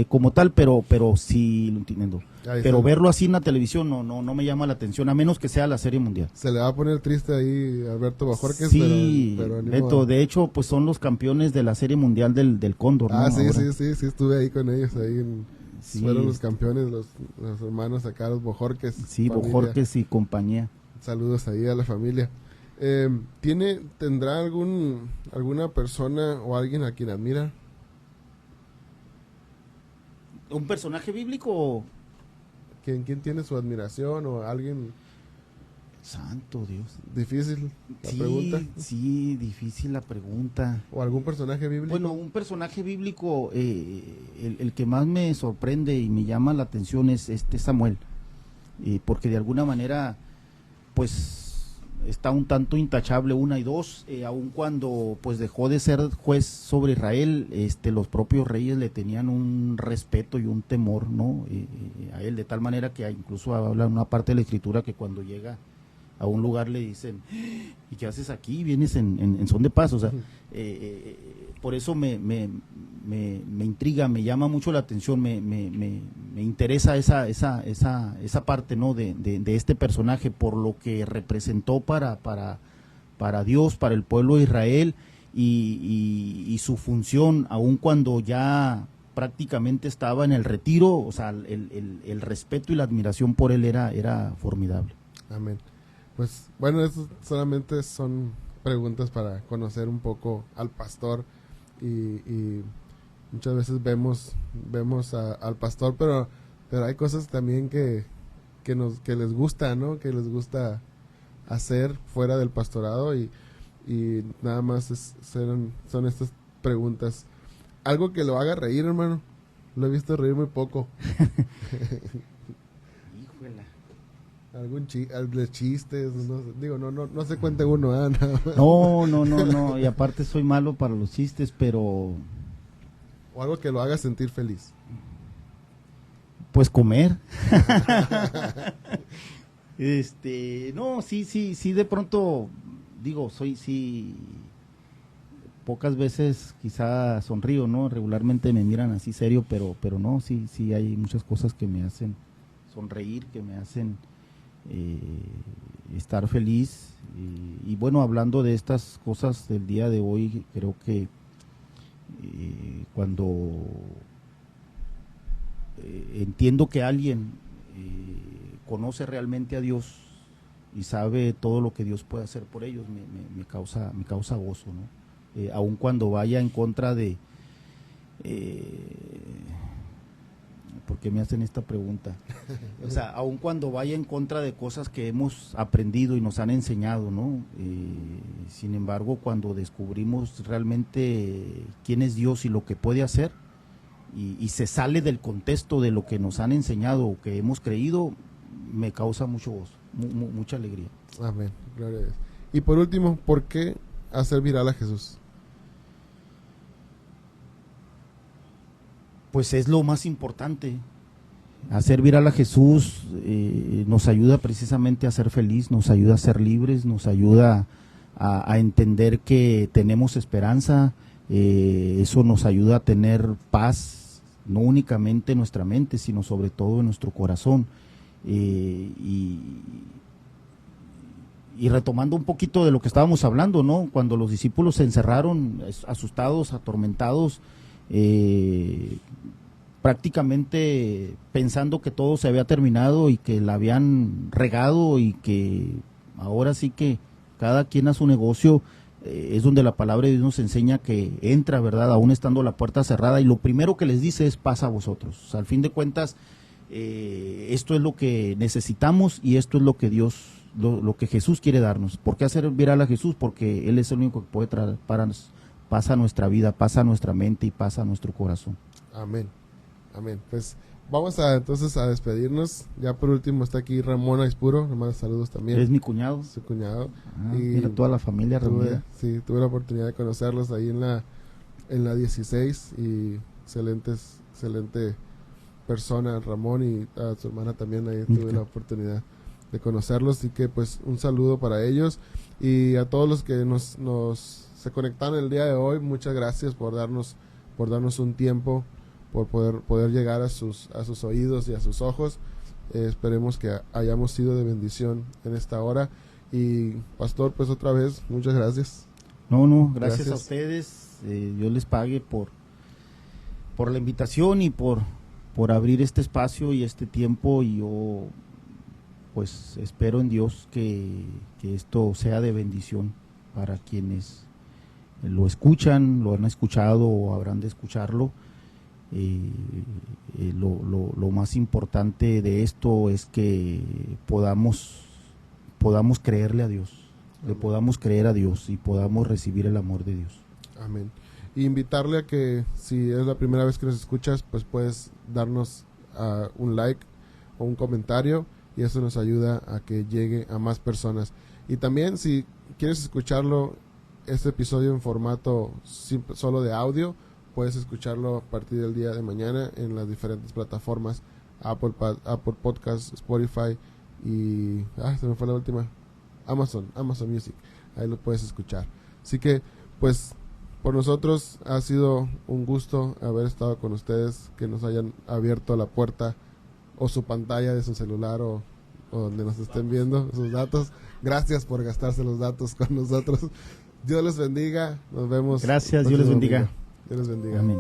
como tal, pero sí lo entiendo. Ahí Pero se, verlo así en la televisión no me llama la atención, a menos que sea la Serie Mundial. se le va a poner triste ahí a Alberto Bajorquez, Sí, pero ni Beto, modo. de hecho, pues son los campeones de la Serie Mundial del Cóndor, ¿no? Ah, sí, Ahora. sí, estuve ahí con ellos, Sí, fueron los campeones, los hermanos acá, los Bojorquez. Sí, familia. Bojorquez y compañía. Saludos ahí a la familia. ¿Tendrá alguna persona o alguien a quien admira? ¿Un personaje bíblico? ¿Quién tiene su admiración o alguien Santo Dios. difícil la Sí, pregunta? sí, difícil la pregunta. ¿O algún personaje bíblico? Bueno, un personaje bíblico, el que más me sorprende y me llama la atención es Samuel, porque de alguna manera, pues, está un tanto intachable, una y dos, aun cuando pues dejó de ser juez sobre Israel, los propios reyes le tenían un respeto y un temor, ¿no? A él, de tal manera que incluso habla en una parte de la escritura que cuando llega a un lugar le dicen, ¿y qué haces aquí? Vienes en son de paz, o sea, por eso me intriga, me llama mucho la atención, me interesa esa parte, ¿no? de este personaje, por lo que representó para Dios, para el pueblo de Israel, y su función, aun cuando ya prácticamente estaba en el retiro, o sea, el respeto y la admiración por él era formidable. Amén. Pues bueno, eso solamente son preguntas para conocer un poco al pastor y muchas veces vemos al pastor, pero hay cosas también que les gusta, ¿no? Que les gusta hacer fuera del pastorado y nada más son estas preguntas. Algo que lo haga reír, hermano. Lo he visto reír muy poco. Híjole. Algún chistes, no se cuente uno, nada más. No, y aparte soy malo para los chistes, pero O algo que lo haga sentir feliz. pues comer. No, sí, de pronto, digo, sí, pocas veces quizá sonrío, ¿no? Regularmente me miran así serio, pero no, sí hay muchas cosas que me hacen sonreír, que me hacen estar feliz. Y bueno, hablando de estas cosas del día de hoy, creo que cuando entiendo que alguien conoce realmente a Dios y sabe todo lo que Dios puede hacer por ellos, me causa gozo, ¿no? Aun cuando vaya en contra de ¿por qué me hacen esta pregunta? O sea, aun cuando vaya en contra de cosas que hemos aprendido y nos han enseñado, ¿no? Sin embargo, cuando descubrimos realmente quién es Dios y lo que puede hacer, y se sale del contexto de lo que nos han enseñado o que hemos creído, me causa mucho gozo, mucha alegría. Amén, gloria a Dios. Y por último, ¿por qué hacer viral a Jesús? Pues es lo más importante. Hacer viral a Jesús nos ayuda precisamente a ser feliz, nos ayuda a ser libres, nos ayuda a entender que tenemos esperanza, eso nos ayuda a tener paz, no únicamente en nuestra mente, sino sobre todo en nuestro corazón. Y retomando un poquito de lo que estábamos hablando, ¿no? Cuando los discípulos se encerraron, asustados, atormentados, prácticamente pensando que todo se había terminado y que la habían regado y que ahora sí que cada quien a su negocio, es donde la palabra de Dios nos enseña que entra, ¿verdad? Aún estando la puerta cerrada, y lo primero que les dice es paz a vosotros. O sea, al fin de cuentas, esto es lo que necesitamos y esto es lo que Dios, lo que Jesús quiere darnos. ¿Por qué hacer viral a Jesús? Porque Él es el único que puede traer pasa nuestra vida, pasa nuestra mente y pasa nuestro corazón. Amén, amén. Pues vamos entonces a despedirnos. Ya por último está aquí Ramón Aispuro, le mando saludos también. Es mi cuñado. Su cuñado. Y mira toda la familia reunida. Sí, tuve la oportunidad de conocerlos ahí en la 16 y excelente persona, Ramón, y a su hermana también, ahí tuve la oportunidad de conocerlos, así que pues un saludo para ellos y a todos los que se conectaron el día de hoy. Muchas gracias por darnos un tiempo, por poder llegar a sus oídos y a sus ojos. Esperemos que hayamos sido de bendición en esta hora. Y pastor, pues otra vez, muchas gracias. Gracias a ustedes. Dios les pague por la invitación y por abrir este espacio y este tiempo, y yo pues espero en Dios que esto sea de bendición para quienes lo escuchan, lo han escuchado o habrán de escucharlo. Lo más importante de esto es que podamos creerle a Dios, le podamos creer a Dios y podamos recibir el amor de Dios. Amén. Y invitarle a que si es la primera vez que nos escuchas, pues puedes darnos un like o un comentario, y eso nos ayuda a que llegue a más personas. Y también si quieres escucharlo, este episodio en formato solo de audio, puedes escucharlo a partir del día de mañana en las diferentes plataformas, Apple Podcast, Spotify y se me fue la última, Amazon Music. Ahí lo puedes escuchar. Así que pues por nosotros ha sido un gusto haber estado con ustedes, que nos hayan abierto la puerta o su pantalla de su celular o donde nos estén viendo, sus datos. Gracias por gastarse los datos con nosotros. Dios les bendiga. Nos vemos. Gracias, Dios les bendiga. Dios les bendiga. Amén.